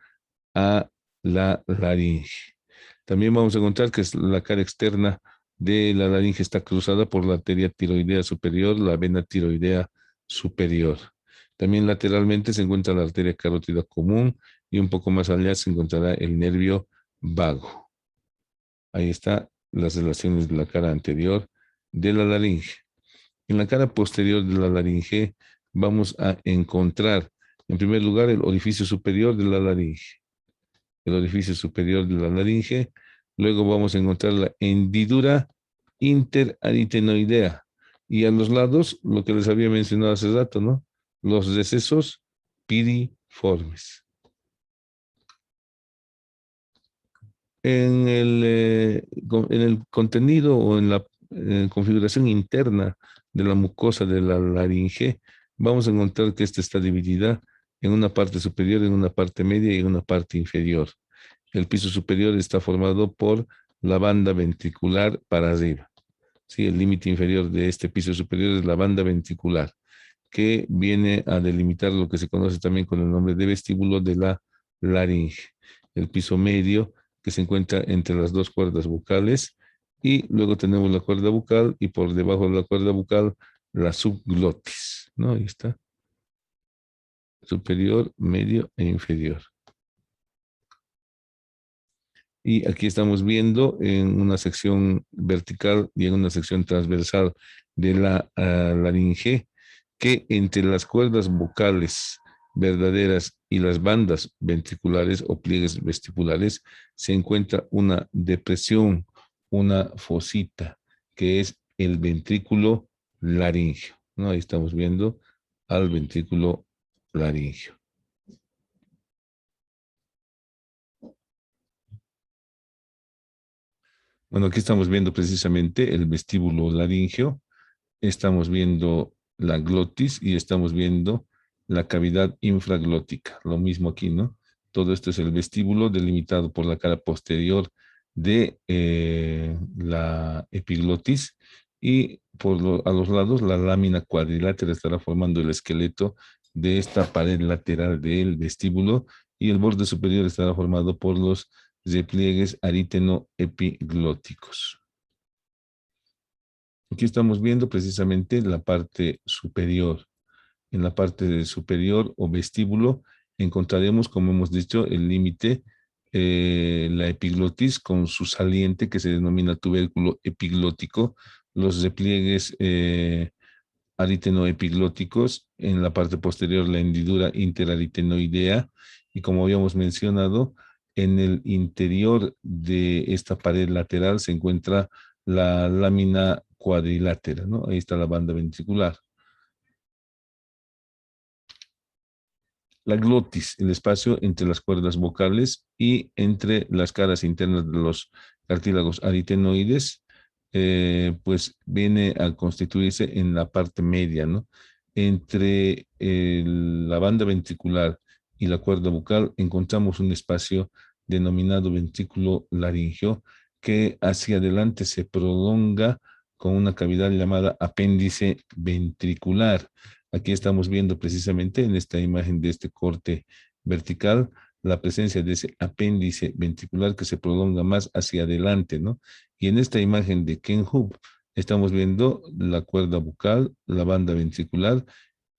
a la laringe. También vamos a encontrar que la cara externa de la laringe está cruzada por la arteria tiroidea superior, la vena tiroidea superior. También lateralmente se encuentra la arteria carótida común y un poco más allá se encontrará el nervio vago. Ahí está las relaciones de la cara anterior de la laringe. En la cara posterior de la laringe vamos a encontrar, en primer lugar, el orificio superior de la laringe. El orificio superior de la laringe. Luego vamos a encontrar la hendidura interaritenoidea. Y a los lados, lo que les había mencionado hace rato, ¿no? Los recesos piriformes. En el contenido o en la configuración interna de la mucosa de la laringe, vamos a encontrar que esta está dividida en una parte superior, en una parte media y en una parte inferior. El piso superior está formado por la banda ventricular para arriba. Sí, el límite inferior de este piso superior es la banda ventricular, que viene a delimitar lo que se conoce también con el nombre de vestíbulo de la laringe. El piso medio, que se encuentra entre las dos cuerdas vocales, y luego tenemos la cuerda bucal, y por debajo de la cuerda bucal, la subglotis, ¿no? Ahí está. Superior, medio e inferior. Y aquí estamos viendo en una sección vertical y en una sección transversal de la laringe que entre las cuerdas vocales verdaderas y las bandas ventriculares o pliegues vestibulares se encuentra una depresión, una fosita, que es el ventrículo laringio, ¿no? Ahí estamos viendo al ventrículo laringio. Bueno, aquí estamos viendo precisamente el vestíbulo laringio, estamos viendo la glotis y estamos viendo la cavidad infraglótica. Lo mismo aquí, ¿no? Todo esto es el vestíbulo delimitado por la cara posterior de la epiglotis y a los lados la lámina cuadrilátera estará formando el esqueleto de esta pared lateral del vestíbulo y el borde superior estará formado por los repliegues aritenoepiglóticos. Aquí estamos viendo precisamente la parte superior. En la parte superior o vestíbulo encontraremos, como hemos dicho, el límite, la epiglotis con su saliente que se denomina tubérculo epiglótico, los repliegues aritenoepiglóticos, en la parte posterior la hendidura interaritenoidea y, como habíamos mencionado, en el interior de esta pared lateral se encuentra la lámina cuadrilátera, ¿no? Ahí está la banda ventricular. La glotis, el espacio entre las cuerdas vocales y entre las caras internas de los cartílagos aritenoides, pues viene a constituirse en la parte media, ¿no? Entre la banda ventricular y la cuerda vocal encontramos un espacio denominado ventrículo laringio que hacia adelante se prolonga con una cavidad llamada apéndice ventricular. Aquí estamos viendo precisamente en esta imagen de este corte vertical la presencia de ese apéndice ventricular que se prolonga más hacia adelante, ¿no? Y en esta imagen de Ken Hub estamos viendo la cuerda bucal, la banda ventricular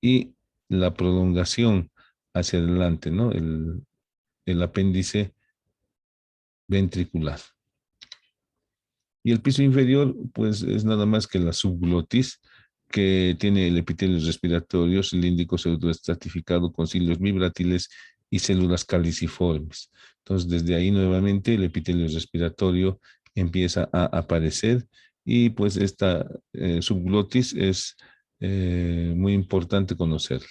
y la prolongación hacia adelante, ¿no? El apéndice ventricular. Y el piso inferior, pues es nada más que la subglotis, que tiene el epitelio respiratorio cilíndrico pseudoestratificado con cilios vibrátiles y células caliciformes. Entonces, desde ahí nuevamente el epitelio respiratorio empieza a aparecer y pues esta subglotis es muy importante conocer.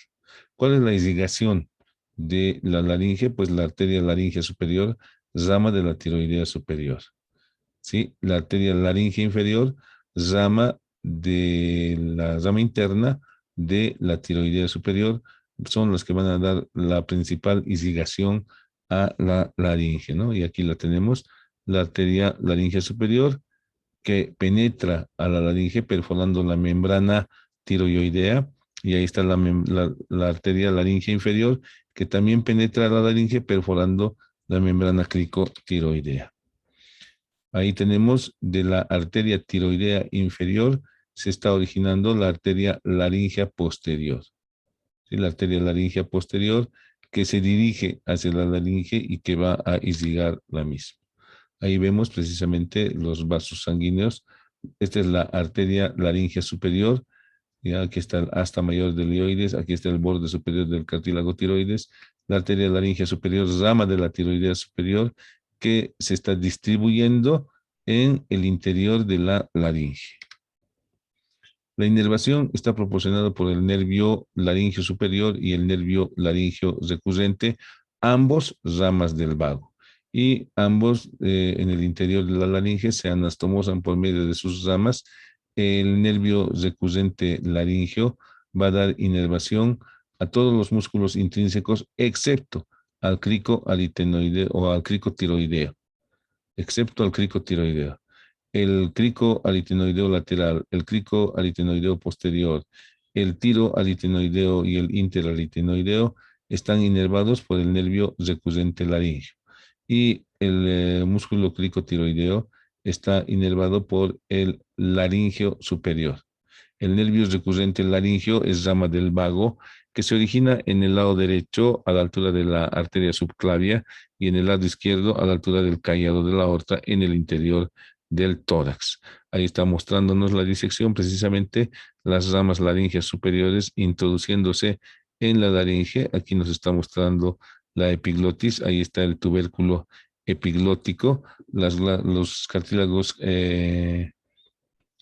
¿Cuál es la irrigación de la laringe? Pues la arteria laringea superior, rama de la tiroidea superior. ¿Sí? La arteria laringe inferior, rama de la rama interna de la tiroidea superior, son las que van a dar la principal irrigación a la laringe, ¿no? Y aquí la tenemos, la arteria laringea superior, que penetra a la laringe perforando la membrana tiroidea, y ahí está la arteria laringea inferior, que también penetra a la laringe perforando la membrana cricotiroidea. Ahí tenemos de la arteria tiroidea inferior, se está originando la arteria laringea posterior. ¿Sí? La arteria laringea posterior que se dirige hacia la laringe y que va a irrigar la misma. Ahí vemos precisamente los vasos sanguíneos. Esta es la arteria laringea superior. Ya aquí está el asta mayor del ioides, aquí está el borde superior del cartílago tiroides, la arteria laringea superior, rama de la tiroidea superior, que se está distribuyendo en el interior de la laringe. La inervación está proporcionada por el nervio laringio superior y el nervio laringio recurrente, ambos ramas del vago. Y ambos en el interior de la laringe se anastomosan por medio de sus ramas. El nervio recurrente laringio va a dar inervación a todos los músculos intrínsecos, excepto al crico aritenoideo o al crico tiroideo, excepto al crico tiroideo. El crico aritenoideo lateral, el crico aritenoideo posterior, el tiro aritenoideo y el interaritenoideo están inervados por el nervio recurrente laringio. Y el músculo cricotiroideo está inervado por el laringio superior. El nervio recurrente laringio es rama del vago que se origina en el lado derecho a la altura de la arteria subclavia y en el lado izquierdo a la altura del callado de la aorta en el interior del tórax. Ahí está mostrándonos la disección, precisamente las ramas laringeas superiores introduciéndose en la laringe. Aquí nos está mostrando la epiglotis, ahí está el tubérculo epiglótico, los cartílagos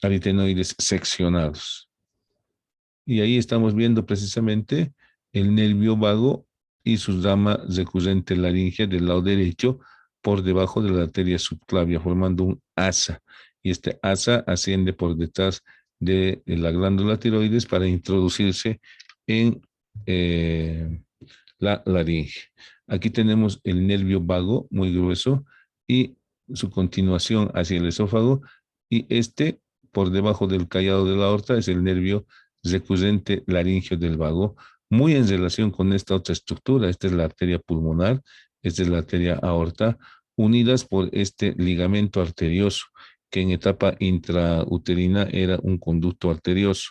aritenoides seccionados. Y ahí estamos viendo precisamente el nervio vago y su rama recurrente laringea del lado derecho por debajo de la arteria subclavia, formando un asa. Y este asa asciende por detrás de la glándula tiroides para introducirse en la laringe. Aquí tenemos el nervio vago muy grueso y su continuación hacia el esófago, y este por debajo del callado de la aorta es el nervio recurrente laringio del vago, muy en relación con esta otra estructura. Esta es la arteria pulmonar, esta es la arteria aorta, unidas por este ligamento arterioso, que en etapa intrauterina era un conducto arterioso.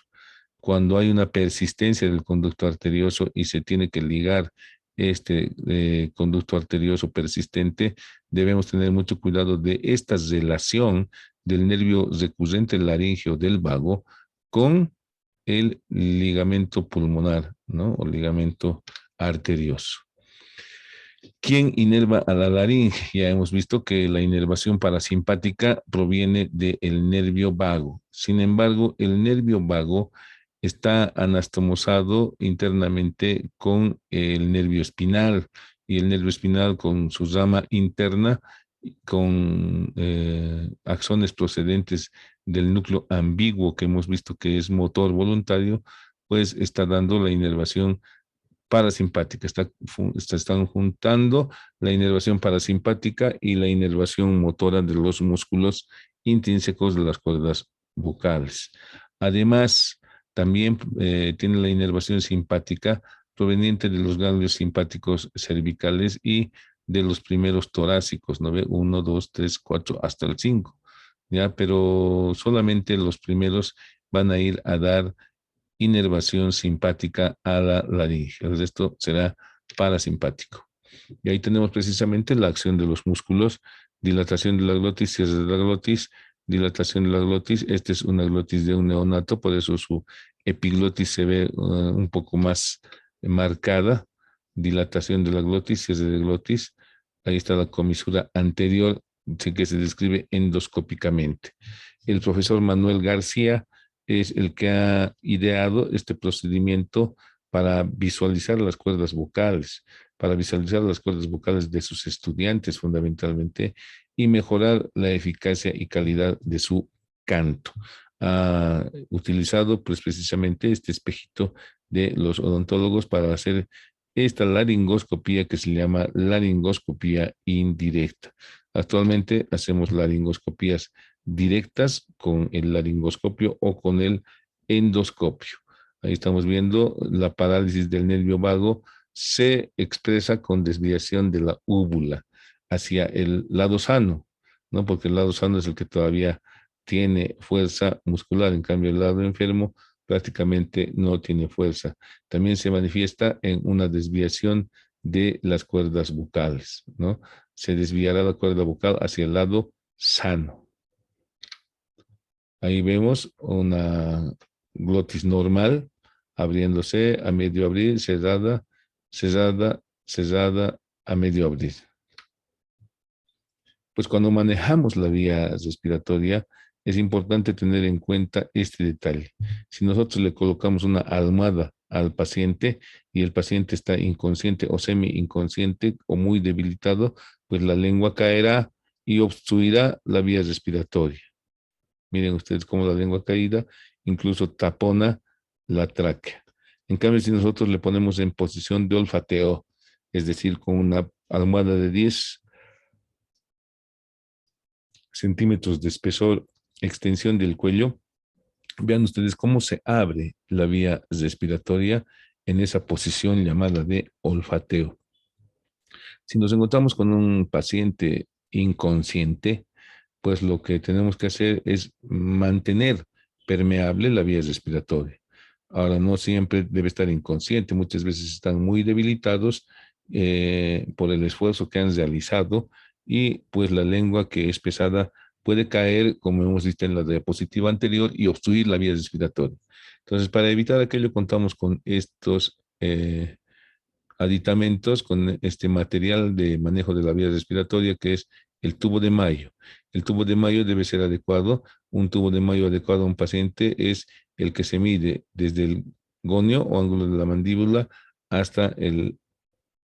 Cuando hay una persistencia del conducto arterioso y se tiene que ligar este conducto arterioso persistente, debemos tener mucho cuidado de esta relación del nervio recurrente laríngeo del vago con el ligamento pulmonar, ¿no? O ligamento arterioso. ¿Quién inerva a la laringe? Ya hemos visto que la inervación parasimpática proviene del nervio vago. Sin embargo, el nervio vago está anastomosado internamente con el nervio espinal, y el nervio espinal con su rama interna, con axones procedentes del núcleo ambiguo que hemos visto que es motor voluntario, pues está dando la inervación parasimpática. Están juntando la inervación parasimpática y la inervación motora de los músculos intrínsecos de las cuerdas vocales. Además, también tiene la inervación simpática proveniente de los ganglios simpáticos cervicales y de los primeros torácicos, ¿no ve? 1, 2, 3, 4, hasta el 5, ¿ya? Pero solamente los primeros van a ir a dar inervación simpática a la laringe. El resto será parasimpático. Y ahí tenemos precisamente la acción de los músculos, dilatación de la glotis, cierre de la glotis, dilatación de la glotis. Esta es una glotis de un neonato, por eso su epiglotis se ve un poco más marcada. Dilatación de la glotis, cierre de glotis. Ahí está la comisura anterior, que se describe endoscópicamente. El profesor Manuel García es el que ha ideado este procedimiento para visualizar las cuerdas vocales, de sus estudiantes fundamentalmente, y mejorar la eficacia y calidad de su canto. Ha utilizado pues precisamente este espejito de los odontólogos para hacer esta laringoscopía que se llama laringoscopía indirecta. Actualmente hacemos laringoscopías directas con el laringoscopio o con el endoscopio. Ahí estamos viendo la parálisis del nervio vago se expresa con desviación de la úvula hacia el lado sano, ¿no? Porque el lado sano es el que todavía tiene fuerza muscular, en cambio el lado enfermo prácticamente no tiene fuerza. También se manifiesta en una desviación de las cuerdas bucales, ¿no? Se desviará la cuerda bucal hacia el lado sano. Ahí vemos una glotis normal, abriéndose a medio abrir, cerrada, cerrada, cerrada a medio abrir. Pues cuando manejamos la vía respiratoria, es importante tener en cuenta este detalle. Si nosotros le colocamos una almohada al paciente y el paciente está inconsciente o semi-inconsciente o muy debilitado, pues la lengua caerá y obstruirá la vía respiratoria. Miren ustedes cómo la lengua caída incluso tapona la tráquea. En cambio, si nosotros le ponemos en posición de olfateo, es decir, con una almohada de 10 centímetros de espesor, extensión del cuello, vean ustedes cómo se abre la vía respiratoria en esa posición llamada de olfateo. Si nos encontramos con un paciente inconsciente, pues lo que tenemos que hacer es mantener permeable la vía respiratoria. Ahora, no siempre debe estar inconsciente, muchas veces están muy debilitados por el esfuerzo que han realizado, y pues la lengua que es pesada puede caer, como hemos visto en la diapositiva anterior, y obstruir la vía respiratoria. Entonces, para evitar aquello, contamos con estos aditamentos, con este material de manejo de la vía respiratoria, que es el tubo de Mayo. El tubo de Mayo debe ser adecuado. Un tubo de Mayo adecuado a un paciente es el que se mide desde el gonio o ángulo de la mandíbula hasta el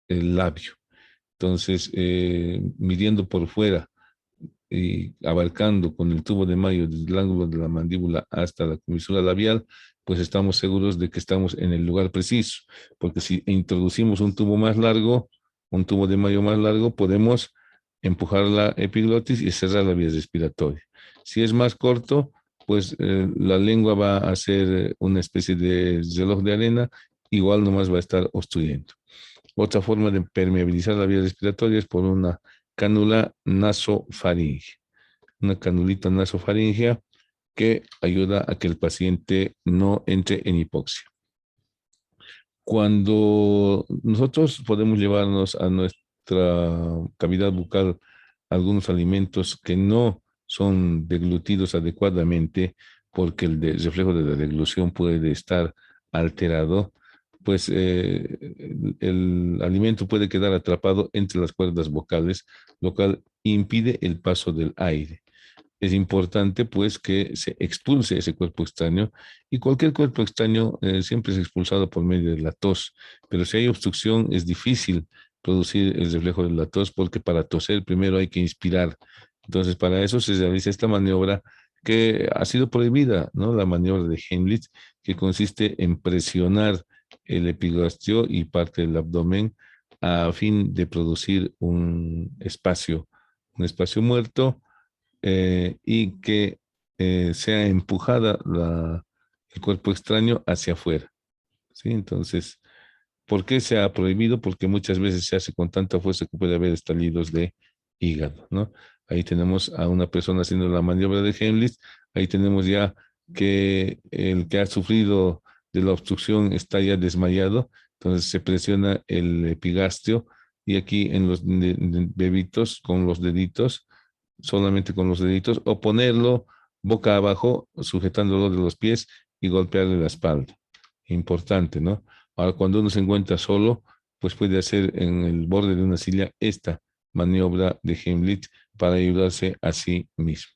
labio. Entonces, midiendo por fuera y abarcando con el tubo de Mayo desde el ángulo de la mandíbula hasta la comisura labial, pues estamos seguros de que estamos en el lugar preciso, porque si introducimos un tubo más largo, un tubo de Mayo más largo, podemos empujar la epiglotis y cerrar la vía respiratoria. Si es más corto, pues la lengua va a hacer una especie de reloj de arena, igual nomás va a estar obstruyendo. Otra forma de permeabilizar la vía respiratoria es por una cánula nasofaringea. Una canulita nasofaringea que ayuda a que el paciente no entre en hipoxia. Cuando nosotros podemos llevarnos a nuestra cavidad bucal algunos alimentos que no son deglutidos adecuadamente, porque el reflejo de la deglución puede estar alterado, pues el alimento puede quedar atrapado entre las cuerdas vocales, lo cual impide el paso del aire. Es importante pues que se expulse ese cuerpo extraño, y cualquier cuerpo extraño siempre es expulsado por medio de la tos, pero si hay obstrucción es difícil producir el reflejo de la tos, porque para toser primero hay que inspirar. Entonces para eso se realiza esta maniobra que ha sido prohibida, ¿no? La maniobra de Heimlich, que consiste en presionar el epigastrio y parte del abdomen a fin de producir un espacio muerto, y que sea empujada el cuerpo extraño hacia afuera, ¿sí? Entonces, ¿por qué se ha prohibido? Porque muchas veces se hace con tanta fuerza que puede haber estallidos de hígado, ¿no? Ahí tenemos a una persona haciendo la maniobra de Heimlich. Ahí tenemos ya que el que ha sufrido de la obstrucción está ya desmayado, entonces se presiona el epigastrio, y aquí en los bebitos con los deditos, solamente con los deditos, o ponerlo boca abajo, sujetándolo de los pies y golpearle la espalda. Importante, ¿no? Ahora, cuando uno se encuentra solo, pues puede hacer en el borde de una silla esta maniobra de Heimlich para ayudarse a sí mismo.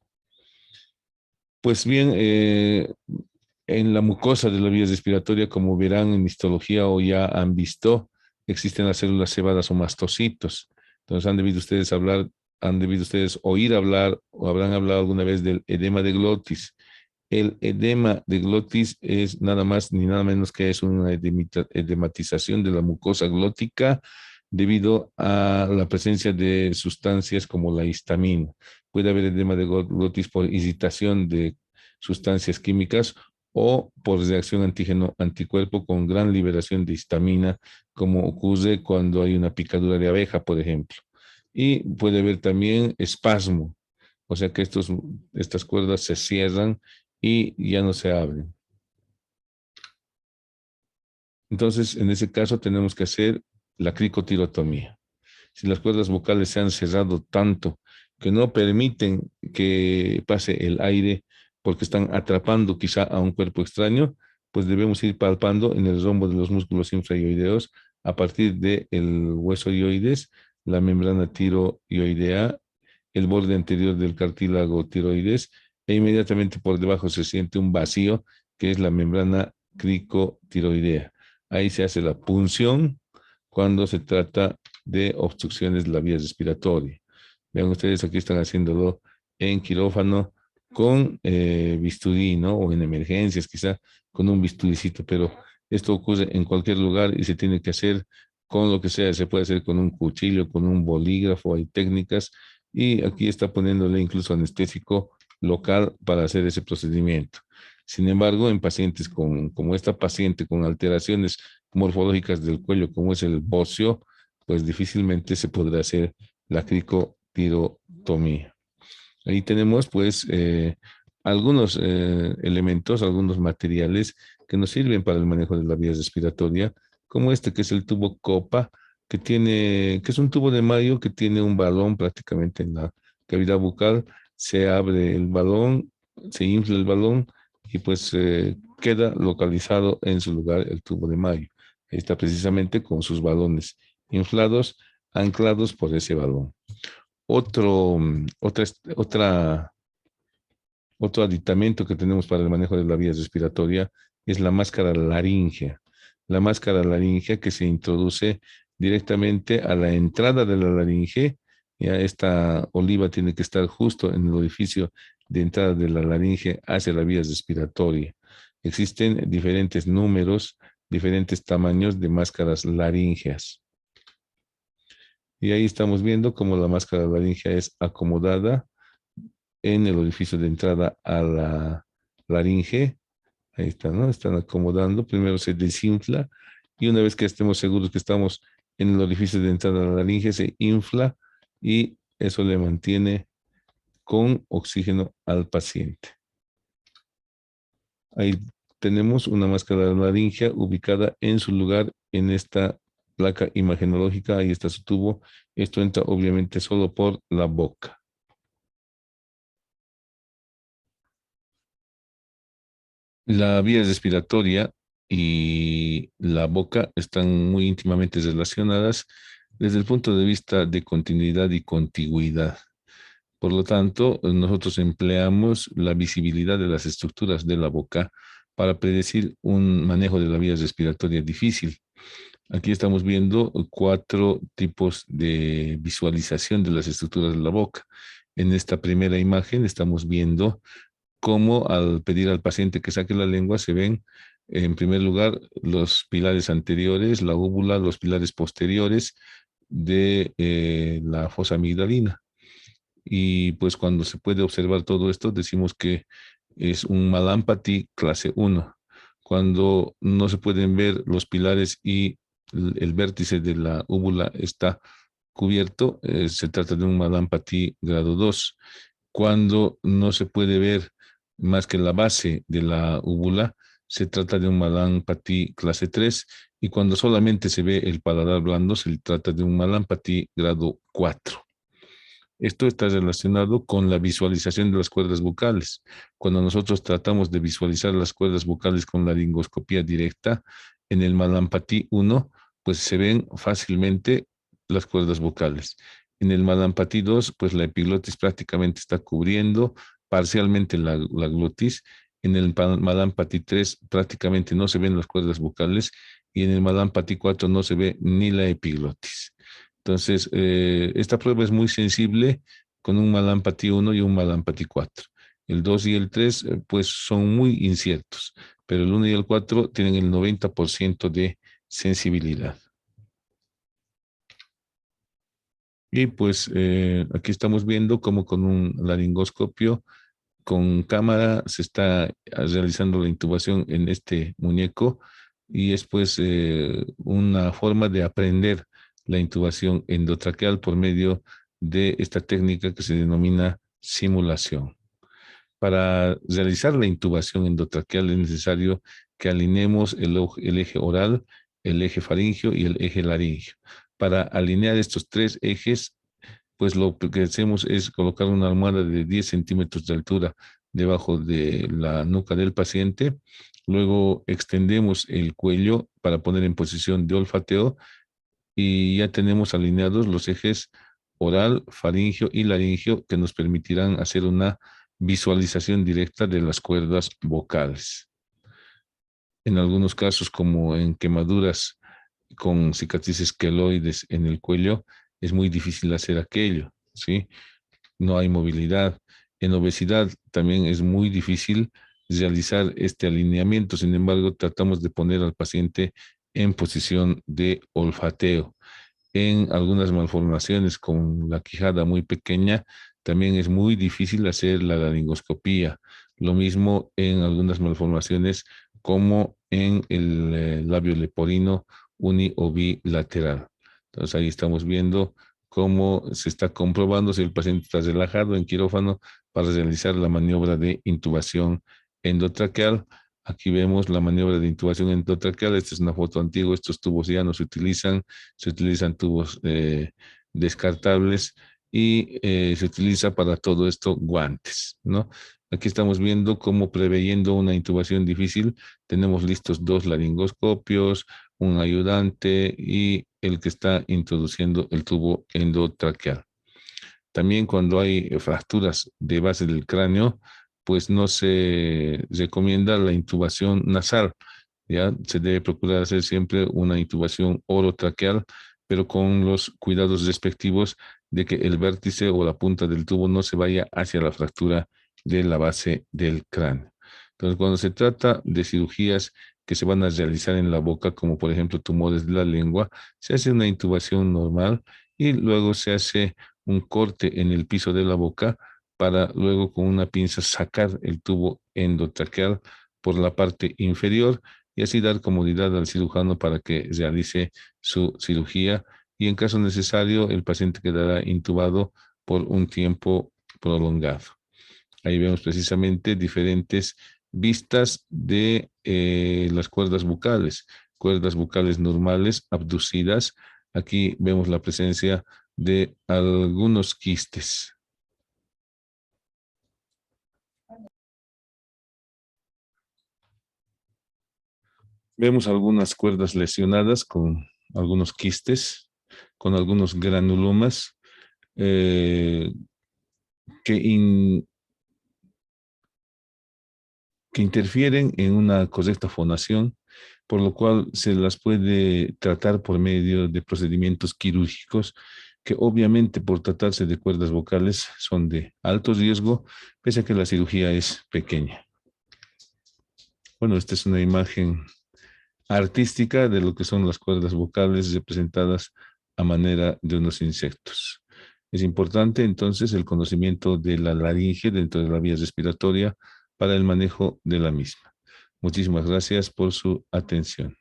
Pues bien, en la mucosa de la vía respiratoria, como verán en histología o ya han visto, existen las células cebadas o mastocitos. Entonces han debido ustedes oír hablar o habrán hablado alguna vez del edema de glotis. El edema de glotis es nada más ni nada menos que es una edematización de la mucosa glótica debido a la presencia de sustancias como la histamina. Puede haber edema de glotis por irritación de sustancias químicas o por reacción antígeno-anticuerpo con gran liberación de histamina, como ocurre cuando hay una picadura de abeja, por ejemplo. Y puede haber también espasmo, o sea que estas cuerdas se cierran y ya no se abren. Entonces, en ese caso tenemos que hacer la cricotirotomía. Si las cuerdas vocales se han cerrado tanto que no permiten que pase el aire porque están atrapando quizá a un cuerpo extraño, pues debemos ir palpando en el rombo de los músculos infraioideos a partir del hueso ioides, la membrana tiroidea, el borde anterior del cartílago tiroides, e inmediatamente por debajo se siente un vacío que es la membrana cricotiroidea. Ahí se hace la punción cuando se trata de obstrucciones de la vía respiratoria. Vean ustedes, aquí están haciéndolo en quirófano con bisturí, ¿no? O en emergencias, quizá con un bisturicito, pero esto ocurre en cualquier lugar y se tiene que hacer con lo que sea. Se puede hacer con un cuchillo, con un bolígrafo, hay técnicas, y aquí está poniéndole incluso anestésico local para hacer ese procedimiento. Sin embargo, en pacientes como esta paciente con alteraciones morfológicas del cuello, como es el bocio, pues difícilmente se podrá hacer la cricotirotomía. Ahí tenemos pues algunos elementos, algunos materiales que nos sirven para el manejo de la vía respiratoria, como este que es el tubo copa, que es un tubo de mayo que tiene un balón prácticamente en la cavidad bucal. Se abre el balón, se infla el balón y pues queda localizado en su lugar el tubo de mayo. Ahí está precisamente con sus balones inflados, anclados por ese balón. Otro, otra, otra, otro aditamento que tenemos para el manejo de la vía respiratoria es la máscara laríngea. La máscara laríngea que se introduce directamente a la entrada de la laringe. Ya esta oliva tiene que estar justo en el orificio de entrada de la laringe hacia la vía respiratoria. Existen diferentes números, diferentes tamaños de máscaras laríngeas. Y ahí estamos viendo cómo la máscara laríngea es acomodada en el orificio de entrada a la laringe. Ahí está, ¿no? Están acomodando. Primero se desinfla y una vez que estemos seguros que estamos en el orificio de entrada a la laringe, se infla y eso le mantiene con oxígeno al paciente. Ahí tenemos una máscara laringea ubicada en su lugar en esta placa imagenológica. Ahí está su tubo. Esto entra obviamente solo por la boca. La vía respiratoria y la boca están muy íntimamente relacionadas desde el punto de vista de continuidad y contigüidad. Por lo tanto, nosotros empleamos la visibilidad de las estructuras de la boca para predecir un manejo de la vía respiratoria difícil. Aquí estamos viendo 4 tipos de visualización de las estructuras de la boca. En esta primera imagen estamos viendo cómo al pedir al paciente que saque la lengua se ven, en primer lugar, los pilares anteriores, la úvula, los pilares posteriores de la fosa amigdalina. Y pues cuando se puede observar todo esto, decimos que es un Mallampati clase 1. Cuando no se pueden ver los pilares y el vértice de la úvula está cubierto, se trata de un Mallampati grado 2. Cuando no se puede ver más que la base de la úvula, se trata de un Mallampati clase 3. Y cuando solamente se ve el paladar blando, se trata de un Mallampati grado 4. Esto está relacionado con la visualización de las cuerdas vocales. Cuando nosotros tratamos de visualizar las cuerdas vocales con la laringoscopía directa, en el Mallampati 1, pues se ven fácilmente las cuerdas vocales. En el Mallampati 2, pues la epiglotis prácticamente está cubriendo parcialmente la glotis. En el Mallampati 3 prácticamente no se ven las cuerdas vocales y en el Mallampati 4 no se ve ni la epiglotis. Entonces, esta prueba es muy sensible con un Mallampati 1 y un Mallampati 4. El 2 y el 3, pues son muy inciertos, pero el 1 y el 4 tienen el 90% de sensibilidad. Y pues aquí estamos viendo cómo con un laringoscopio con cámara se está realizando la intubación en este muñeco y es pues una forma de aprender la intubación endotraqueal por medio de esta técnica que se denomina simulación. Para realizar la intubación endotraqueal es necesario que alineemos el eje oral, el eje faringio y el eje laringio. Para alinear estos 3 ejes, pues lo que hacemos es colocar una almohada de 10 centímetros de altura debajo de la nuca del paciente. Luego extendemos el cuello para poner en posición de olfateo y ya tenemos alineados los ejes oral, faringio y laringio que nos permitirán hacer una visualización directa de las cuerdas vocales. En algunos casos, como en quemaduras con cicatrices queloides en el cuello, es muy difícil hacer aquello, ¿sí? No hay movilidad. En obesidad también es muy difícil realizar este alineamiento. Sin embargo, tratamos de poner al paciente en posición de olfateo. En algunas malformaciones con la quijada muy pequeña, también es muy difícil hacer la laringoscopía. Lo mismo en algunas malformaciones como en el labio leporino uni o bilateral. Entonces ahí estamos viendo cómo se está comprobando si el paciente está relajado en quirófano para realizar la maniobra de intubación endotraqueal. Aquí vemos la maniobra de intubación endotraqueal. Esta es una foto antigua. Estos tubos ya no se utilizan tubos descartables y se utiliza para todo esto guantes, ¿no? Aquí estamos viendo cómo preveyendo una intubación difícil, tenemos listos 2 laringoscopios, un ayudante y el que está introduciendo el tubo endotraqueal. También cuando hay fracturas de base del cráneo, pues no se recomienda la intubación nasal, ¿ya? Se debe procurar hacer siempre una intubación orotraqueal, pero con los cuidados respectivos de que el vértice o la punta del tubo no se vaya hacia la fractura de la base del cráneo. Entonces, cuando se trata de cirugías que se van a realizar en la boca, como por ejemplo tumores de la lengua, se hace una intubación normal y luego se hace un corte en el piso de la boca para luego con una pinza sacar el tubo endotraqueal por la parte inferior y así dar comodidad al cirujano para que realice su cirugía y en caso necesario el paciente quedará intubado por un tiempo prolongado. Ahí vemos precisamente diferentes vistas de las cuerdas bucales normales, abducidas. Aquí vemos la presencia de algunos quistes. Vemos algunas cuerdas lesionadas con algunos quistes, con algunos granulomas eh, que, que interfieren en una correcta fonación, por lo cual se las puede tratar por medio de procedimientos quirúrgicos que obviamente por tratarse de cuerdas vocales son de alto riesgo, pese a que la cirugía es pequeña. Bueno, esta es una imagen artística de lo que son las cuerdas vocales representadas a manera de unos insectos. Es importante entonces el conocimiento de la laringe dentro de la vía respiratoria para el manejo de la misma. Muchísimas gracias por su atención.